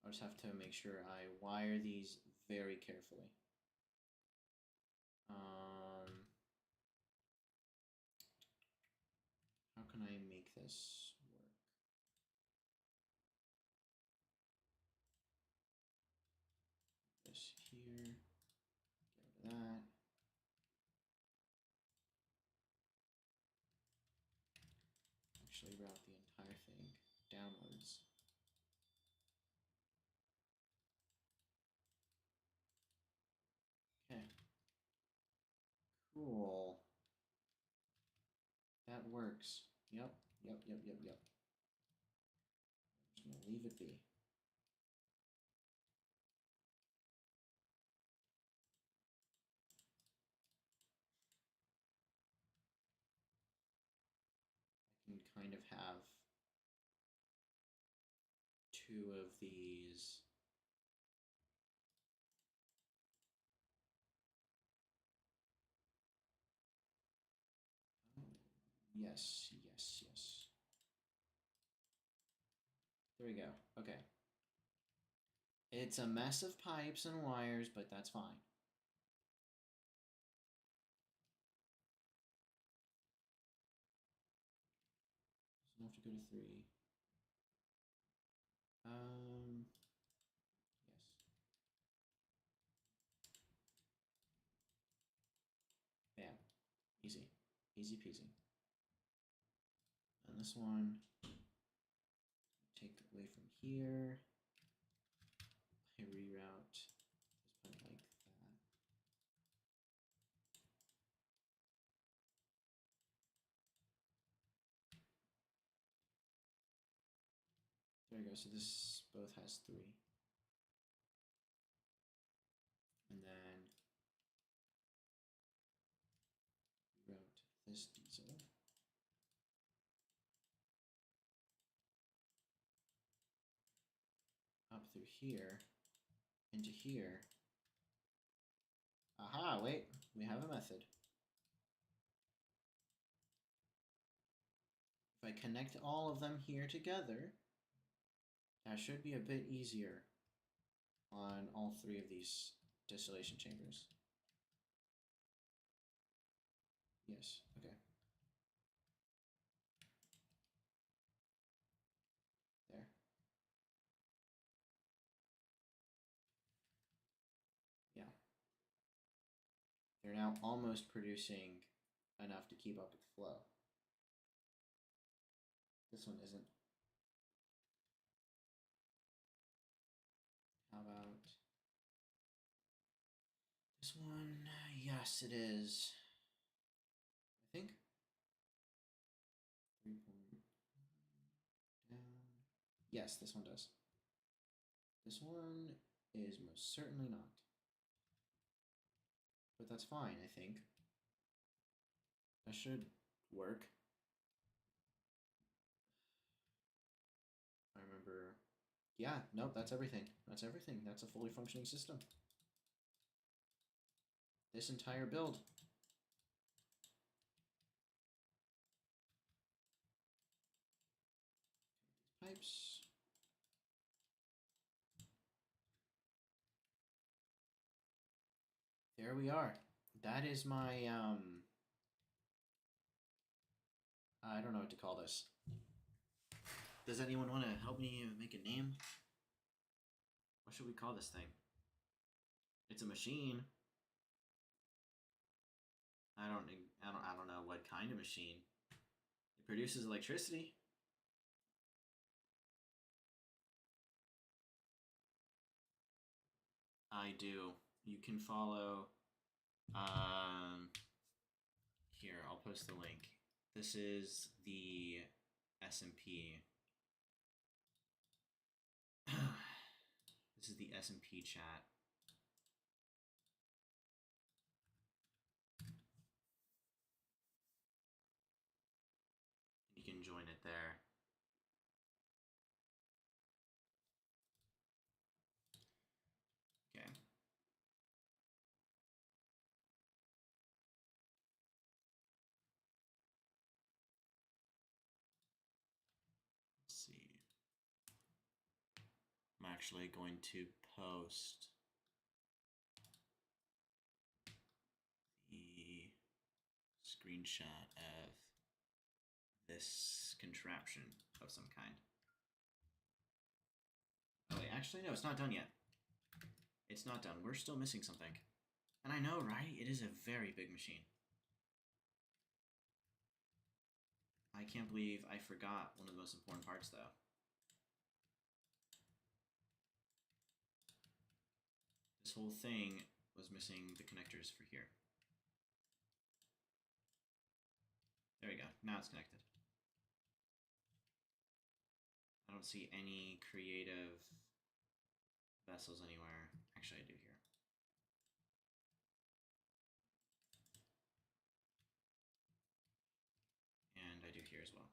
I'll just have to make sure I wire these very carefully. How can I make this work? This here, get rid of that. Actually route the entire thing downwards. Okay. Cool. That works. Yep. I'm just gonna leave it be. I can kind of have two of these. Yes. There we go. Okay. It's a mess of pipes and wires, but that's fine. So I have to go to 3. Yes. Bam. Easy. Easy peasy. And this one, take away from here. I reroute. Just put it like that. There we go. So this both has 3. And then route this diesel. Up through here, into here. Aha, wait, we have a method. If I connect all of them here together, that should be a bit easier on all 3 of these distillation chambers. Yes, okay. There. Yeah. They're now almost producing enough to keep up with the flow. This one isn't. How about this one? Yes, it is. I think. 3 point down. Yes, this one does. This one is most certainly not. But that's fine, I think. That should work. I remember. Yeah, nope, that's everything. That's everything. That's a fully functioning system. This entire build. Pipes. There we are. That is my, I don't know what to call this. Does anyone want to help me make a name? What should we call this thing? It's a machine. I don't know what kind of machine. It produces electricity. I do. You can follow. Here, I'll post the link. This is the S&P. This is the S&P chat. You can join it there. Okay. actually going to post the screenshot of this contraption of some kind. Oh wait, actually no, it's not done yet. It's not done. We're still missing something. And I know, right? It is a very big machine. I can't believe I forgot one of the most important parts, though. This whole thing was missing the connectors for here. There we go. Now it's connected. I don't see any creative vessels anywhere. Actually, I do here. And I do here as well.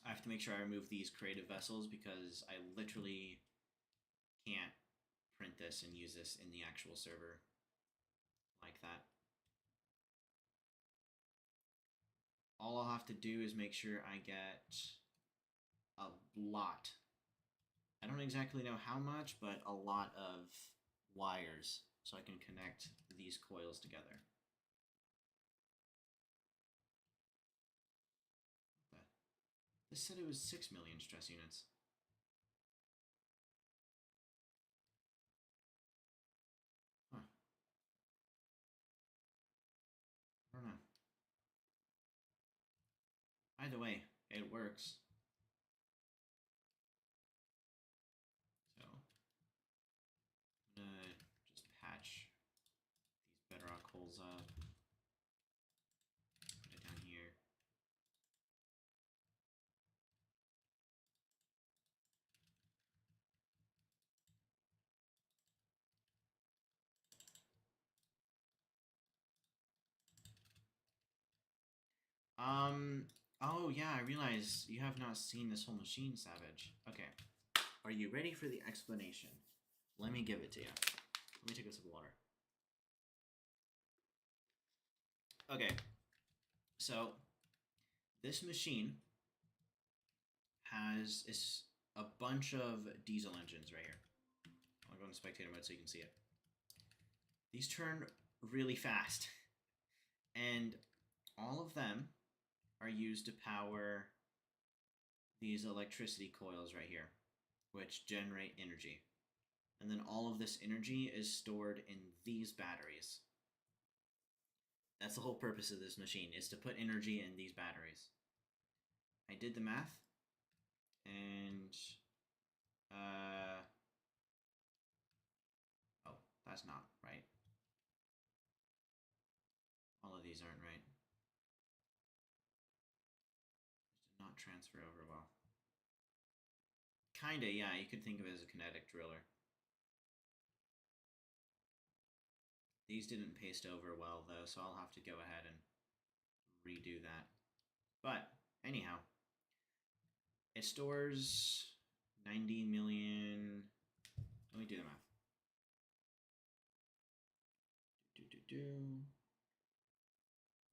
I have to make sure I remove these creative vessels because I literally can't print this and use this in the actual server like that. All I'll have to do is make sure I get a lot. I don't exactly know how much, but a lot of wires so I can connect these coils together. Okay. This said it was 6 million stress units. Huh. I don't know. Either way, it works. So, I'm gonna just patch these bedrock holes up. Put it down here. Oh yeah, I realize you have not seen this whole machine, Savage. Okay. Are you ready for the explanation? Let me give it to you. Let me take a sip of water. Okay. So, this machine has a bunch of diesel engines right here. I'll go into spectator mode so you can see it. These turn really fast. And all of them are used to power these electricity coils right here, which generate energy. And then all of this energy is stored in these batteries. That's the whole purpose of this machine, is to put energy in these batteries. I did the math, and oh, that's not right. All of these aren't right. This did not transfer over well. Kinda, yeah, you could think of it as a kinetic driller. These didn't paste over well, though, so I'll have to go ahead and redo that. But, anyhow, it stores 90 million... Let me do the math.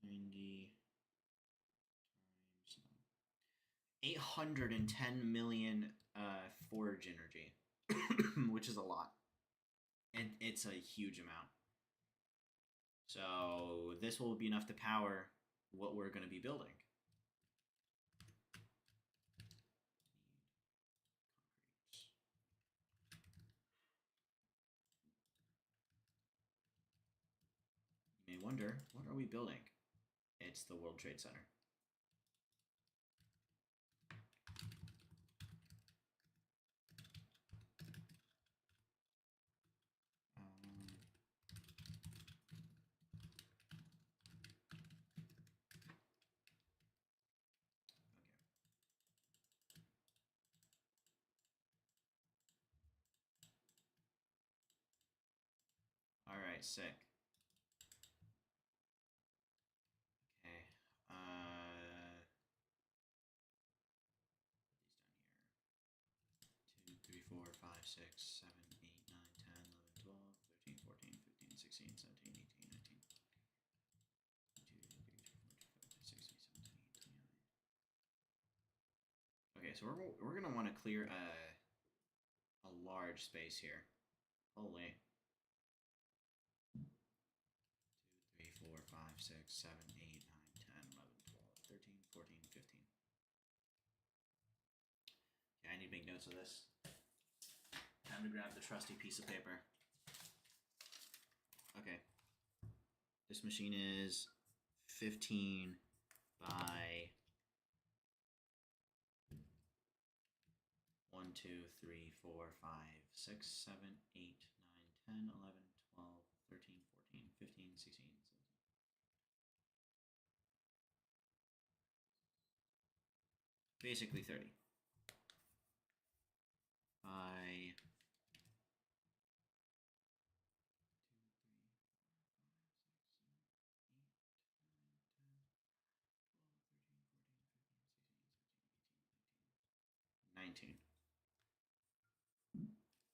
90 times 810 million forge energy, which is a lot. And it's a huge amount. So this will be enough to power what we're going to be building. You may wonder, what are we building? It's the World Trade Center. Alright, sick. Okay. These down here. 2, 3, 4, 5, 6, 7, 8, 9, 10, 11, 12, 13, 14, 15, 16, 17, 18, 19. 2, 3, 4, 5, 6, 7, 8, 9. Okay, so we're gonna want to clear a large space here. Holy. 2, 3, 4, 5, 6, 7, 8, 9, 10, 11, 12, 13, 14, 15. Okay, I need to make notes of this. Time to grab the trusty piece of paper. Okay. This machine is 15 by 1, 2, 3, 4, 5, 6, 7, 8, 9, 10, 11, 12, 13, 14, 15, 16, 17. Basically 30. By 19.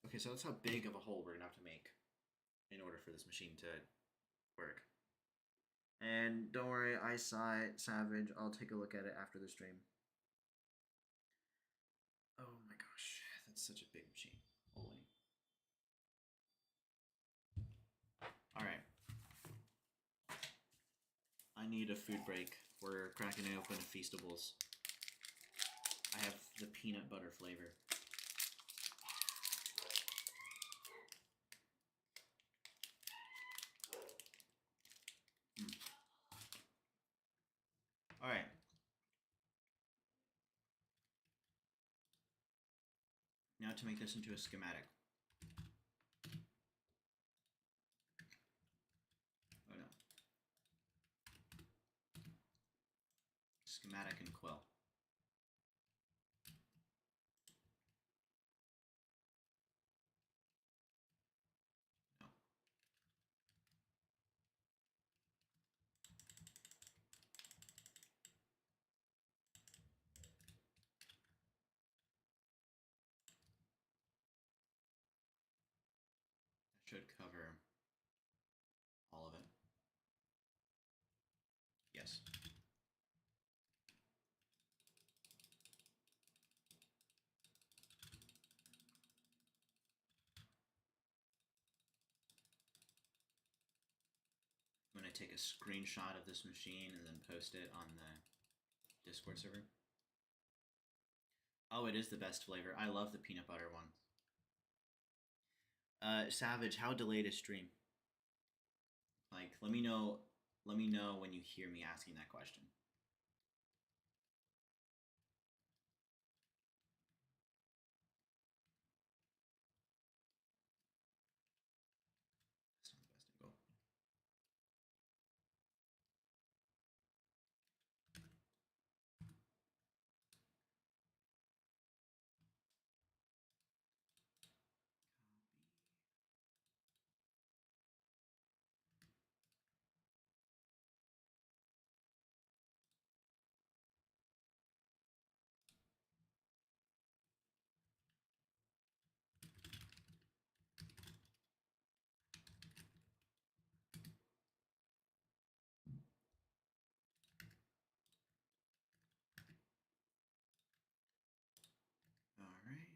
Okay, so that's how big of a hole we're gonna have to make in order for this machine to work. And don't worry, I saw it, Savage. I'll take a look at it after the stream. Oh my gosh, that's such a big machine. Holy. Alright. I need a food break. We're cracking open Feastables. I have the peanut butter flavor. Alright. Now to make this into a schematic. Oh no. Schematic and quill. No. That should cover all of it. Yes. I'm going to take a screenshot of this machine and then post it on the Discord server. Oh, it is the best flavor. I love the peanut butter one. Savage, how delayed is stream? Like, let me know when you hear me asking that question. That's not the best angle. All right.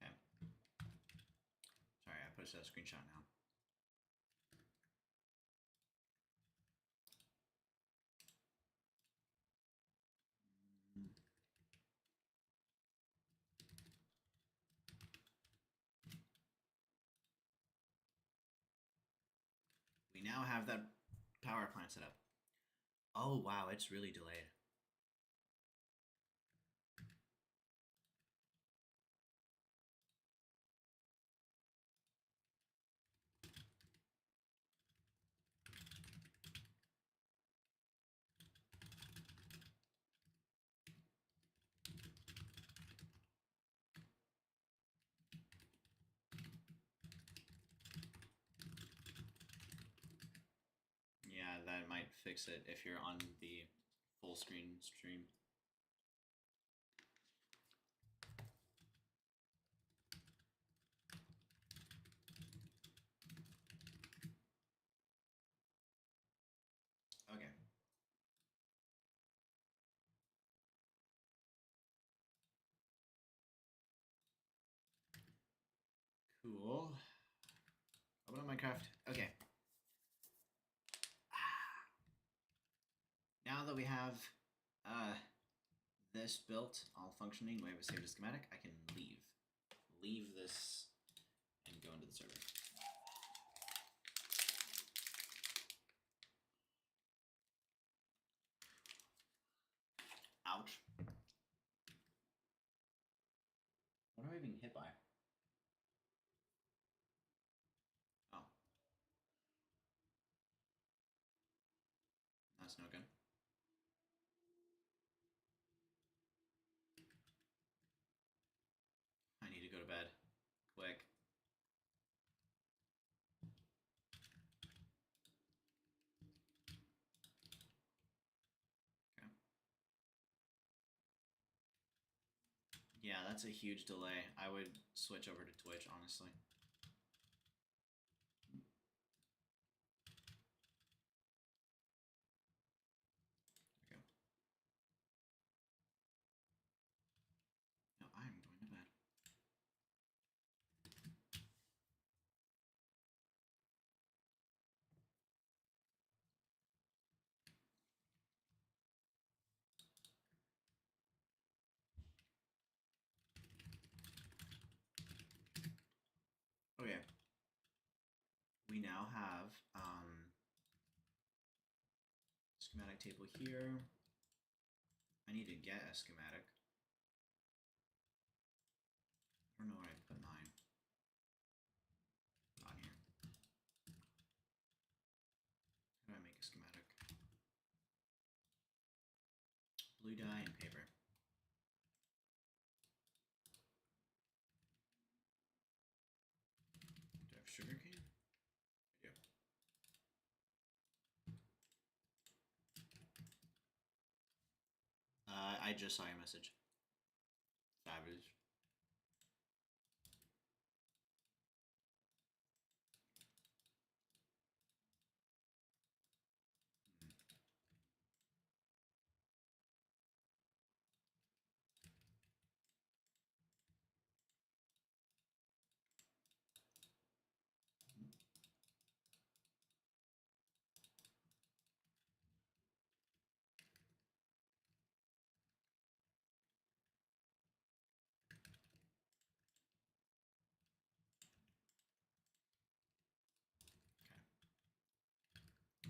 Okay. Sorry, I posted a screenshot now. We now have that power plant set up. Oh wow, it's really delayed. Yeah, that might fix it if you're on the full screen stream. Cool. Open up Minecraft. Okay. Now that we have this built, all functioning, we have a saved schematic, I can leave. Leave this and go into the server. Ouch. What am I being hit by? Oh. That's no good. I need to go to bed. Quick. Okay. Yeah, that's a huge delay. I would switch over to Twitch, honestly. Okay. No, I'm going to bed. Okay. We now have schematic table here. I need to get a schematic. I don't know where I put mine. On here. How do I make a schematic? Blue dye and paper. Do I have sugar cane? I do. I just saw your message. Savage.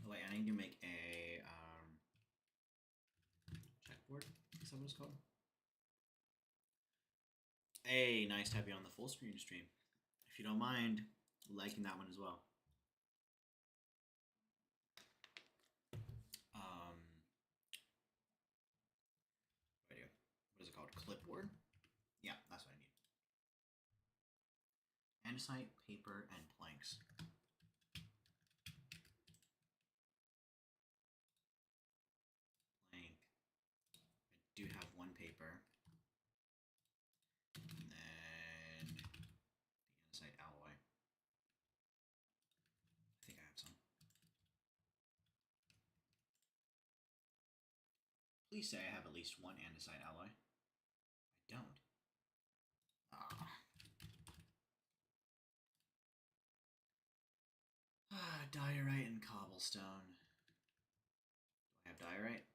Oh, wait, I need to make a checkboard. Is that what it's called? Hey, nice to have you on the full screen stream. If you don't mind liking that one as well. What is it called? Clipboard? Yeah, that's what I need. Andesite, paper, and planks. Plank. I do have one paper. And then the andesite alloy. I think I have some. Please say I have at least one andesite alloy. I don't. Diorite and cobblestone. Do I have diorite?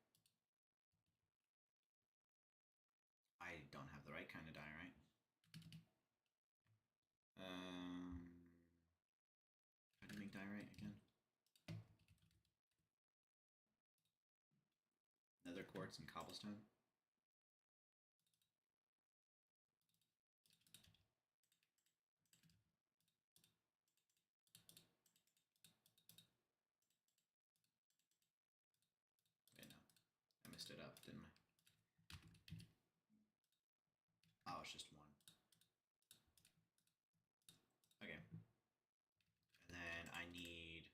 I don't have the right kind of diorite. How to make diorite again? Nether quartz and cobblestone. Wait, no. I messed it up, didn't I? Oh, it's just one. Okay. And then I need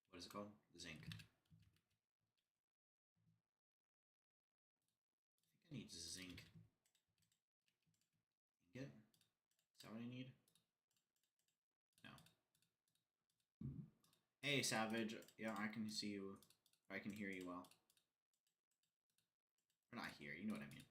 what is it called? Zinc. I think I need zinc. Ingot? Is that what I need? No. Hey, Savage. Yeah, I can see you. I can hear you well. Or not here, you know what I mean.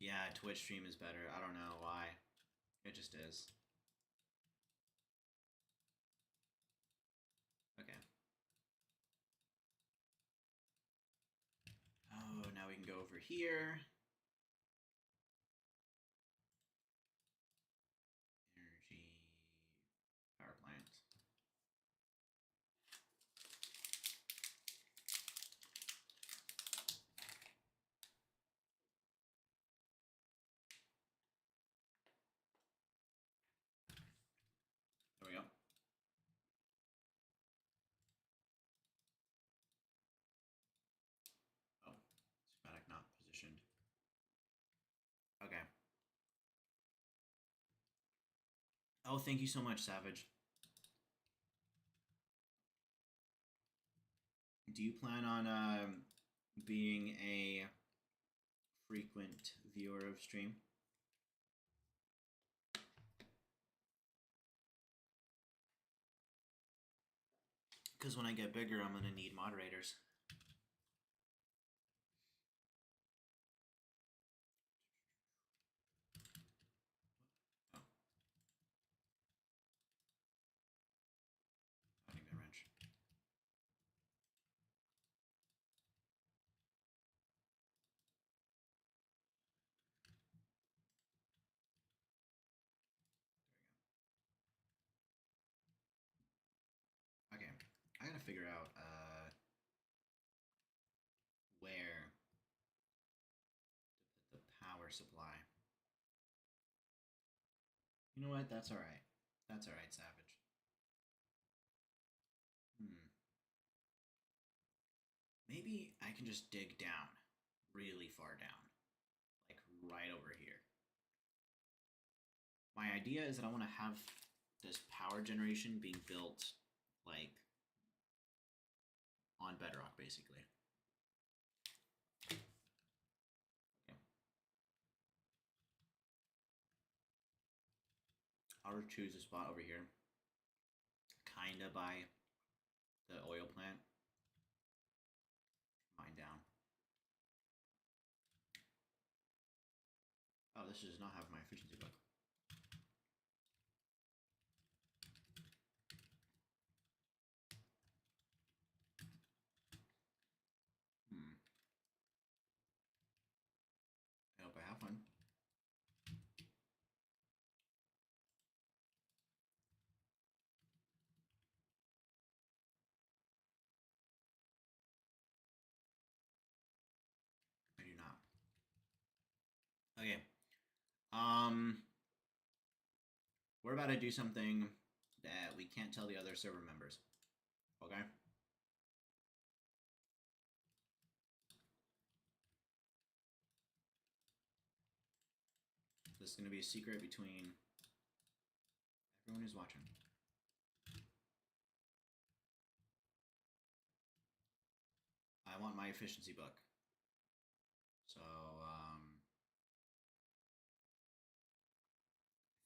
Yeah, Twitch stream is better. I don't know why. It just is. Okay. Oh, now we can go over here. Energy power plant. There we go. Oh, schematic not positioned. Okay. Oh, thank you so much, Savage. Do you plan on being a frequent viewer of stream? Because when I get bigger, I'm going to need moderators. Oh. I need a wrench. Okay, I gotta figure out where to put the power supply. You know what? That's all right. That's all right, Savage. Maybe I can just dig down, really far down, like right over here. My idea is that I want to have this power generation being built like on bedrock, basically. Okay. I'll choose a spot over here, kinda by the oil plant. Mine down. Oh, this does not have my efficiency book. I hope I have one. I do not. Okay. We're about to do something that we can't tell the other server members. Okay? This is going to be a secret between everyone who's watching. I want my efficiency book. So,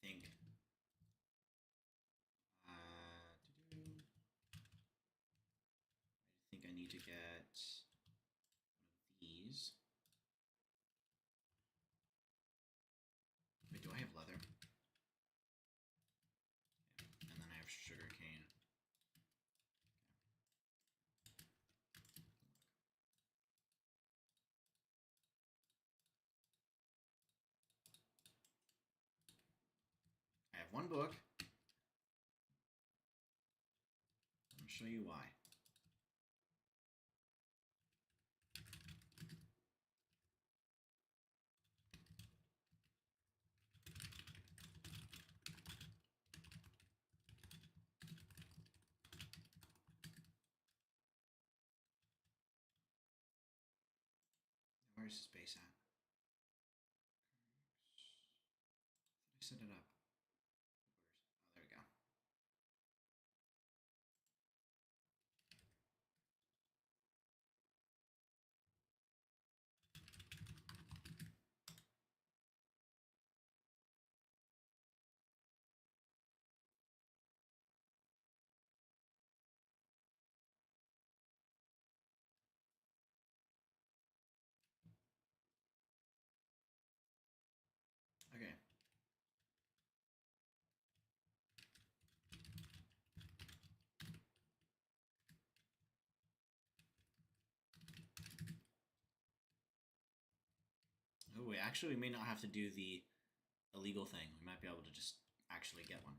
I think I need to get one of these. Wait, do I have leather? Yeah. And then I have sugar cane. I have one book. I'll show you why. Where's the space at? Did I set it up? Oh, there we go. Wait, actually, we may not have to do the illegal thing. We might be able to just actually get one.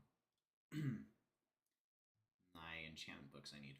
My enchantment books I need.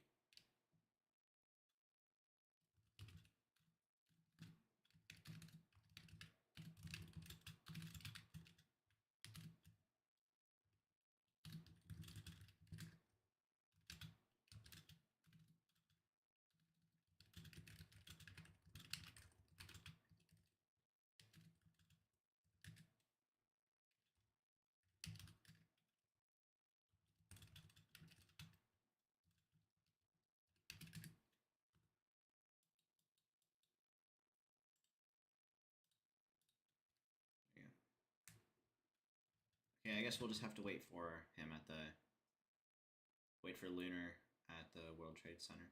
Okay, I guess we'll just have to wait for him at the wait for Lunar at the World Trade Center.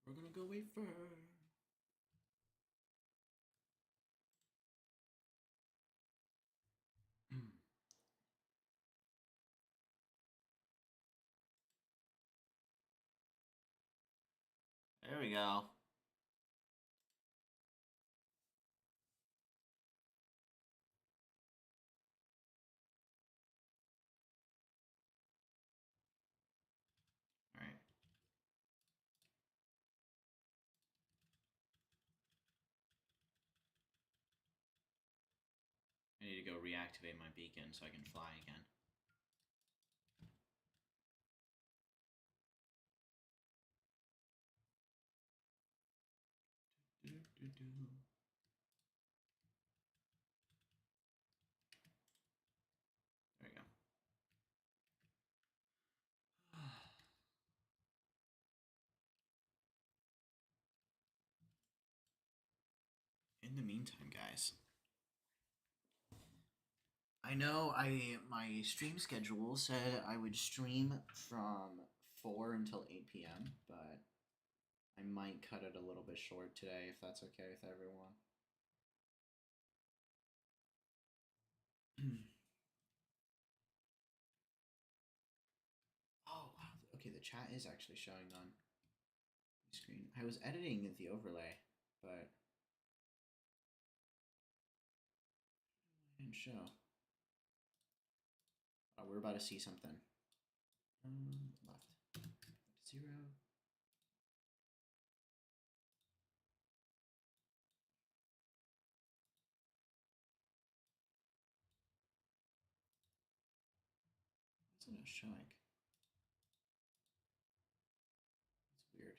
We're gonna go wait for her. There we go. All right. I need to go reactivate my beacon so I can fly again. There we go. In the meantime, guys, I know my stream schedule said I would stream from 4 until 8 p.m., but I might cut it a little bit short today if that's okay with everyone. Oh, wow. Okay, the chat is actually showing on the screen. I was editing the overlay, but it didn't show. Oh, we're about to see something. Left. 0. What's it not showing? It's weird.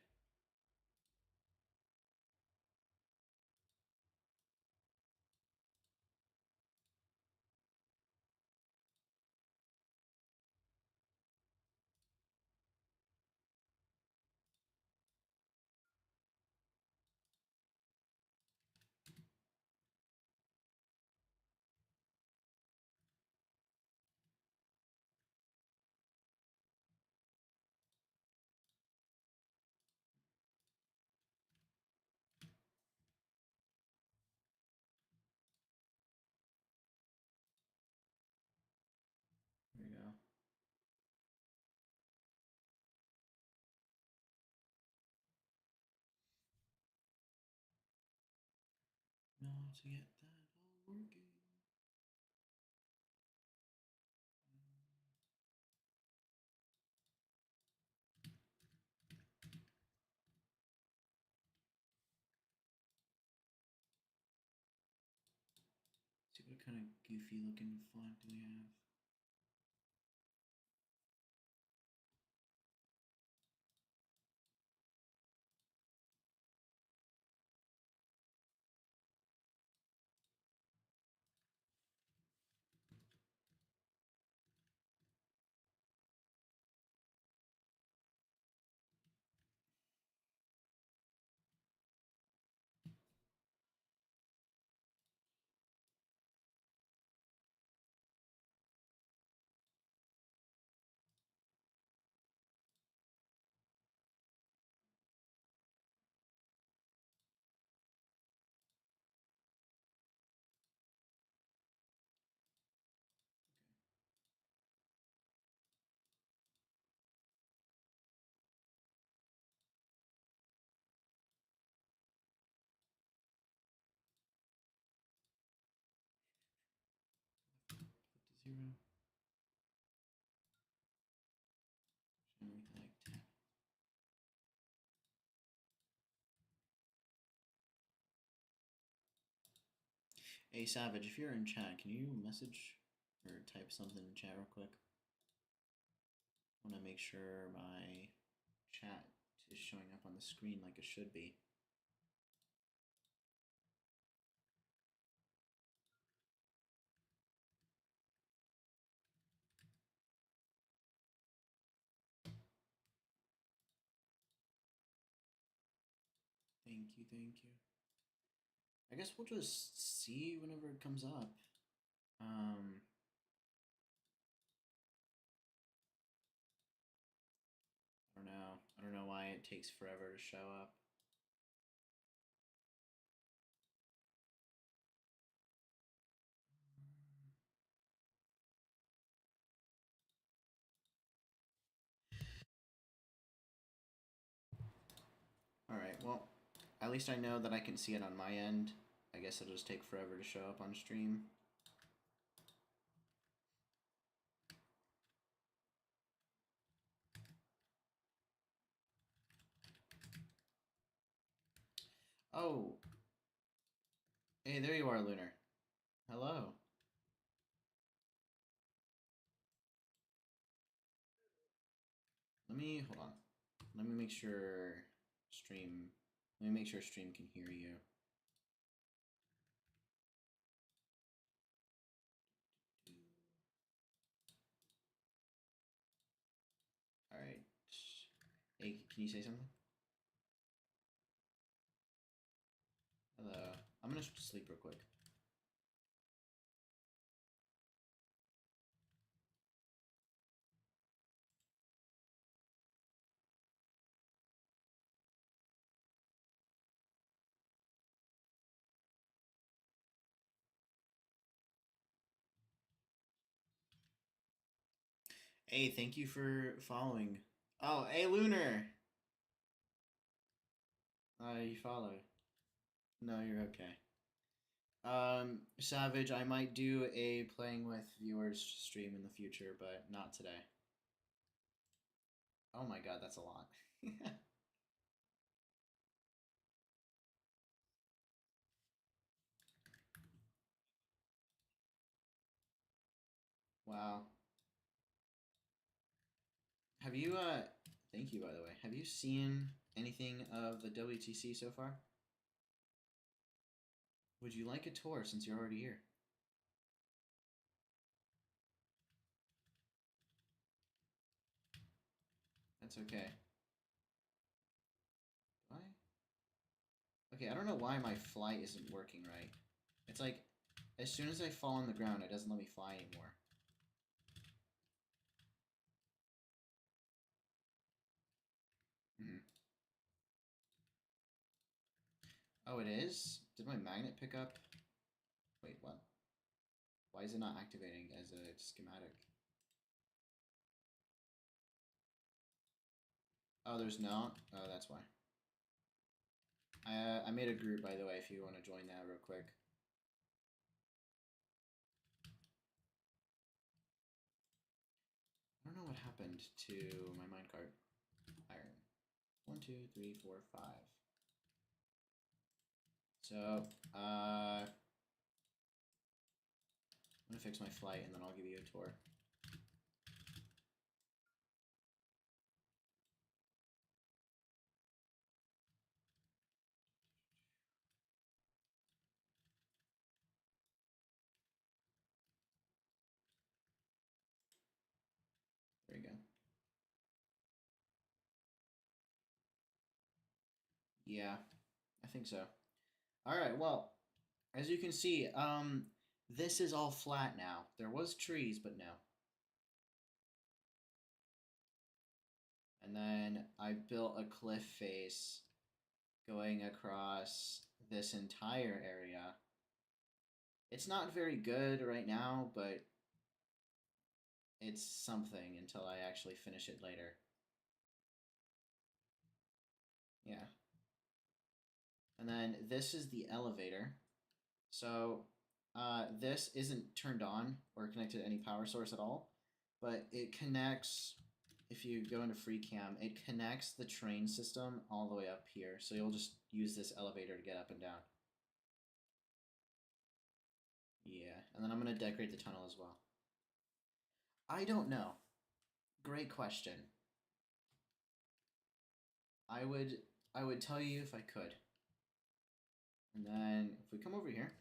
There we go. Now to get that all working. See what kind of goofy looking font do we have? Hey Savage, if you're in chat, can you message or type something in chat real quick? I want to make sure my chat is showing up on the screen like it should be. Thank you, thank you. I guess we'll just see whenever it comes up. I don't know. I don't know why it takes forever to show up. Alright, well, at least I know that I can see it on my end. I guess it'll just take forever to show up on stream. Oh. Hey, there you are, Lunar. Hello. Hold on. Let me make sure stream can hear you. Alright. Hey, can you say something? Hello. I'm gonna sleep real quick. Hey, thank you for following. Oh, hey, Lunar! You follow. No, you're okay. Savage, I might do a playing with viewers stream in the future, but not today. Oh my god, that's a lot. Wow. Have you, thank you, by the way. Have you seen anything of the WTC so far? Would you like a tour since you're already here? That's okay. Why? Okay, I don't know why my flight isn't working right. It's like, as soon as I fall on the ground, it doesn't let me fly anymore. Mm-hmm. Oh, it is? Did my magnet pick up? Wait, what? Why is it not activating as a schematic? Oh, there's not? Oh, that's why. I made a group, by the way, if you want to join that real quick. I don't know what happened to my minecart. Iron. 1, 2, 3, 4, 5. So, I'm gonna fix my flight and then I'll give you a tour. There you go. Yeah, I think so. Alright, well, as you can see, this is all flat now. There was trees, but no. And then I built a cliff face going across this entire area. It's not very good right now, but it's something until I actually finish it later. Yeah. And then this is the elevator. So this isn't turned on or connected to any power source at all, but it connects if you go into free cam, it connects the train system all the way up here. So you'll just use this elevator to get up and down. Yeah, and then I'm going to decorate the tunnel as well. I don't know. Great question. I would tell you if I could. And then if we come over here,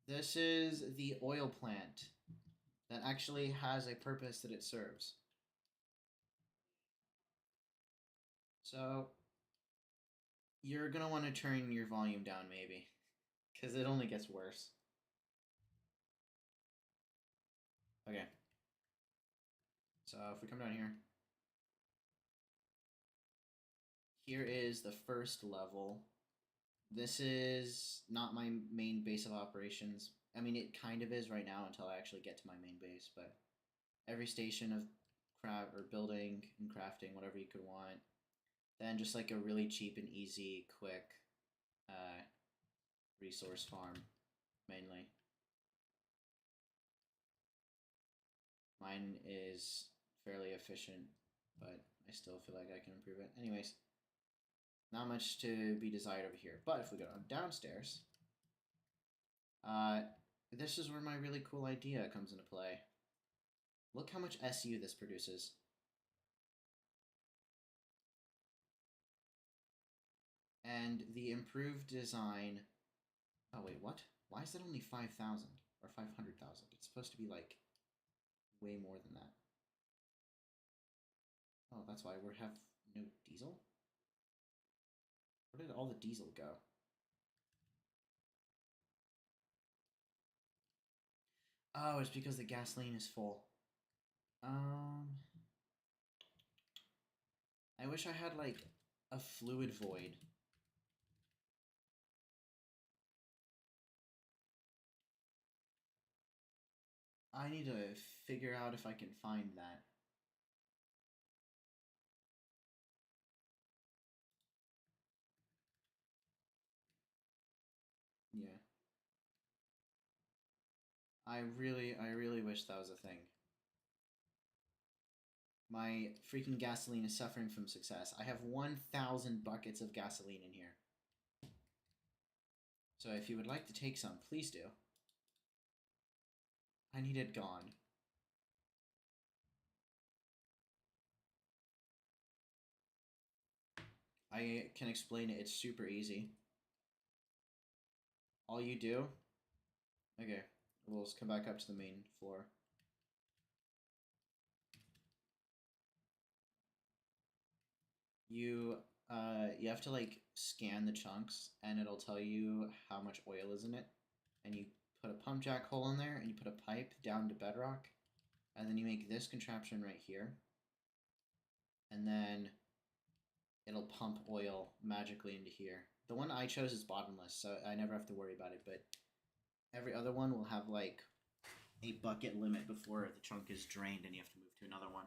this is the oil plant that actually has a purpose that it serves. So you're going to want to turn your volume down maybe, because it only gets worse. Okay. So if we come down here, here is the first level. This is not my main base of operations. I mean, it kind of is right now until I actually get to my main base, but every station of craft or building and crafting, whatever you could want. Then just like a really cheap and easy, quick resource farm, mainly. Mine is fairly efficient, but I still feel like I can improve it. Anyways, not much to be desired over here. But if we go downstairs, this is where my really cool idea comes into play. Look how much SU this produces. And the improved design... Oh, wait, what? Why is it only 5,000 or 500,000? It's supposed to be, like, way more than that. Oh, that's why we have no diesel? Where did all the diesel go? Oh, it's because the gasoline is full. I wish I had, like, a fluid void. I need to figure out if I can find that. Yeah. I really wish that was a thing. My freaking gasoline is suffering from success. I have 1,000 buckets of gasoline in here. So if you would like to take some, please do. I need it gone. I can explain it. It's super easy. All you do... Okay, we'll just come back up to the main floor. You have to like scan the chunks and it'll tell you how much oil is in it. And you put a pump jack hole in there and you put a pipe down to bedrock. And then you make this contraption right here. And then it'll pump oil magically into here. The one I chose is bottomless, so I never have to worry about it, but every other one will have like a bucket limit before the chunk is drained and you have to move to another one.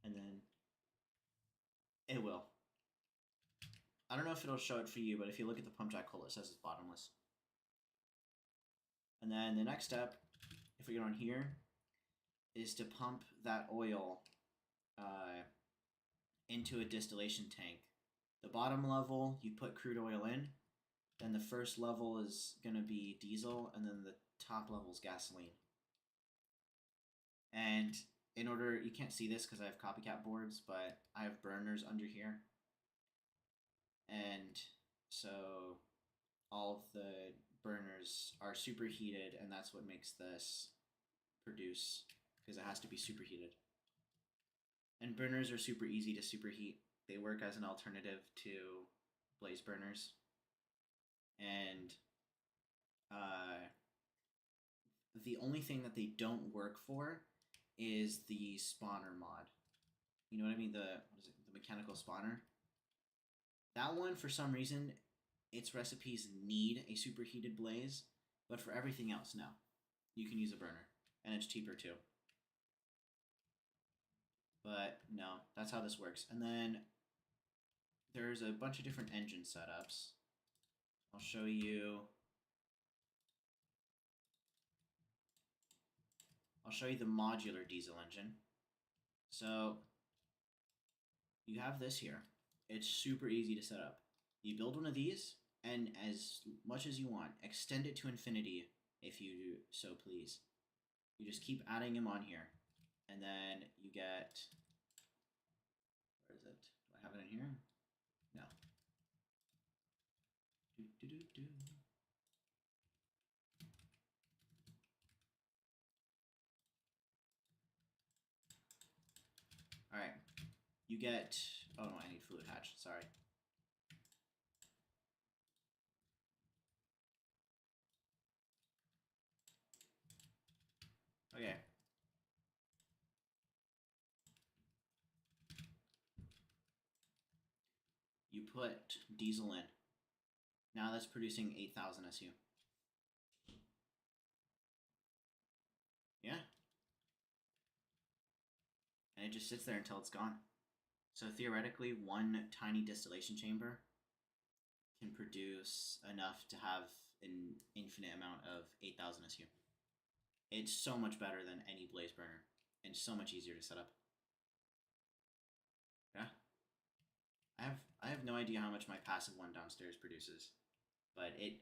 And then it will. I don't know if it'll show it for you, but if you look at the pump jack hole, it says it's bottomless. And then the next step, if we get on here, is to pump that oil into a distillation tank. The bottom level, you put crude oil in. Then the first level is going to be diesel, and then the top level is gasoline. And in order, you can't see this because I have copycat boards, but I have burners under here. And so all of the burners are superheated, and that's what makes this produce, because it has to be superheated. And burners are super easy to superheat. They work as an alternative to blaze burners. And the only thing that they don't work for is the spawner mod. You know what I mean? The mechanical spawner. That one, for some reason, its recipes need a superheated blaze, but for everything else, no. You can use a burner, and it's cheaper too. But no, that's how this works. And then there's a bunch of different engine setups. I'll show you. I'll show you the modular diesel engine. So you have this here. It's super easy to set up. You build one of these, and as much as you want, extend it to infinity if you so please. You just keep adding them on here, and then you get, where is it? Do I have it in here? No. Do, do, do, do. All right, you get, oh no, I need fluid hatch, sorry. Okay. You put diesel in. Now that's producing 8,000 SU. Yeah. And it just sits there until it's gone. So theoretically, one tiny distillation chamber can produce enough to have an infinite amount of 8,000 SU. It's so much better than any blaze burner and so much easier to set up. Yeah. I have no idea how much my passive one downstairs produces, but it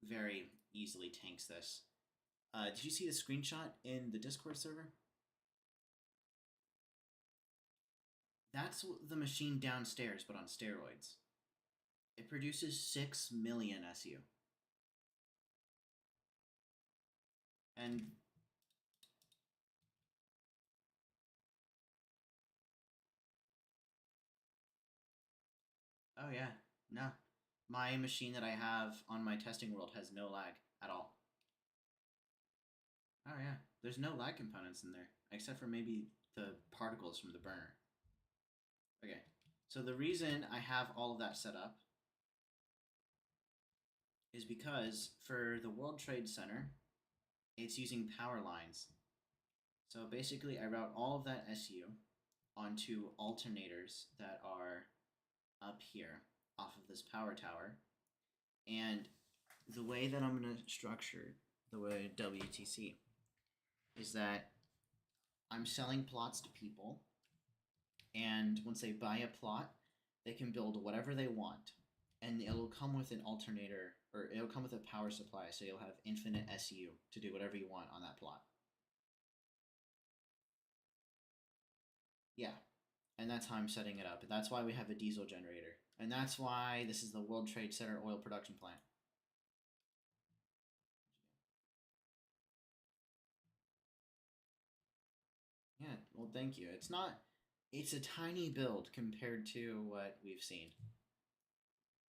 very easily tanks this. Did you see the screenshot in the Discord server? That's the machine downstairs, but on steroids. It produces 6 million SU. And oh yeah, no. My machine that I have on my testing world has no lag at all. Oh yeah, there's no lag components in there, except for maybe the particles from the burner. Okay, so the reason I have all of that set up is because for the World Trade Center, it's using power lines. So basically, I route all of that SU onto alternators that are up here off of this power tower. And the way that I'm going to structure the way WTC is that I'm selling plots to people, and once they buy a plot, they can build whatever they want, and it'll come with an alternator, or it'll come with a power supply, so you'll have infinite SU to do whatever you want on that plot. Yeah, and that's how I'm setting it up. That's why we have a diesel generator, and that's why this is the World Trade Center oil production plant. Yeah, well, thank you. It's a tiny build compared to what we've seen.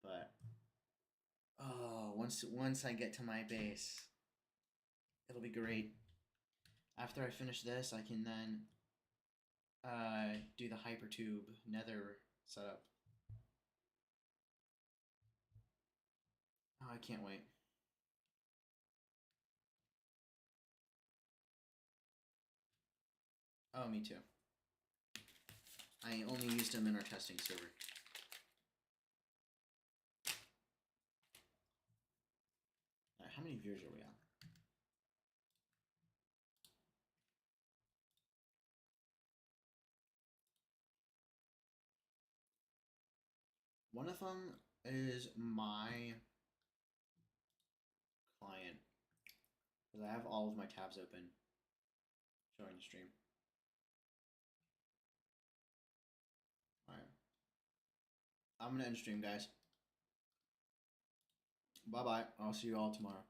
But, oh, once I get to my base, it'll be great. After I finish this, I can then do the hypertube nether setup. Oh, I can't wait. Oh, me too. I only used them in our testing server. Alright, how many viewers are we on? One of them is my client, because I have all of my tabs open showing the stream. Alright. I'm going to end stream, guys. Bye-bye. I'll see you all tomorrow.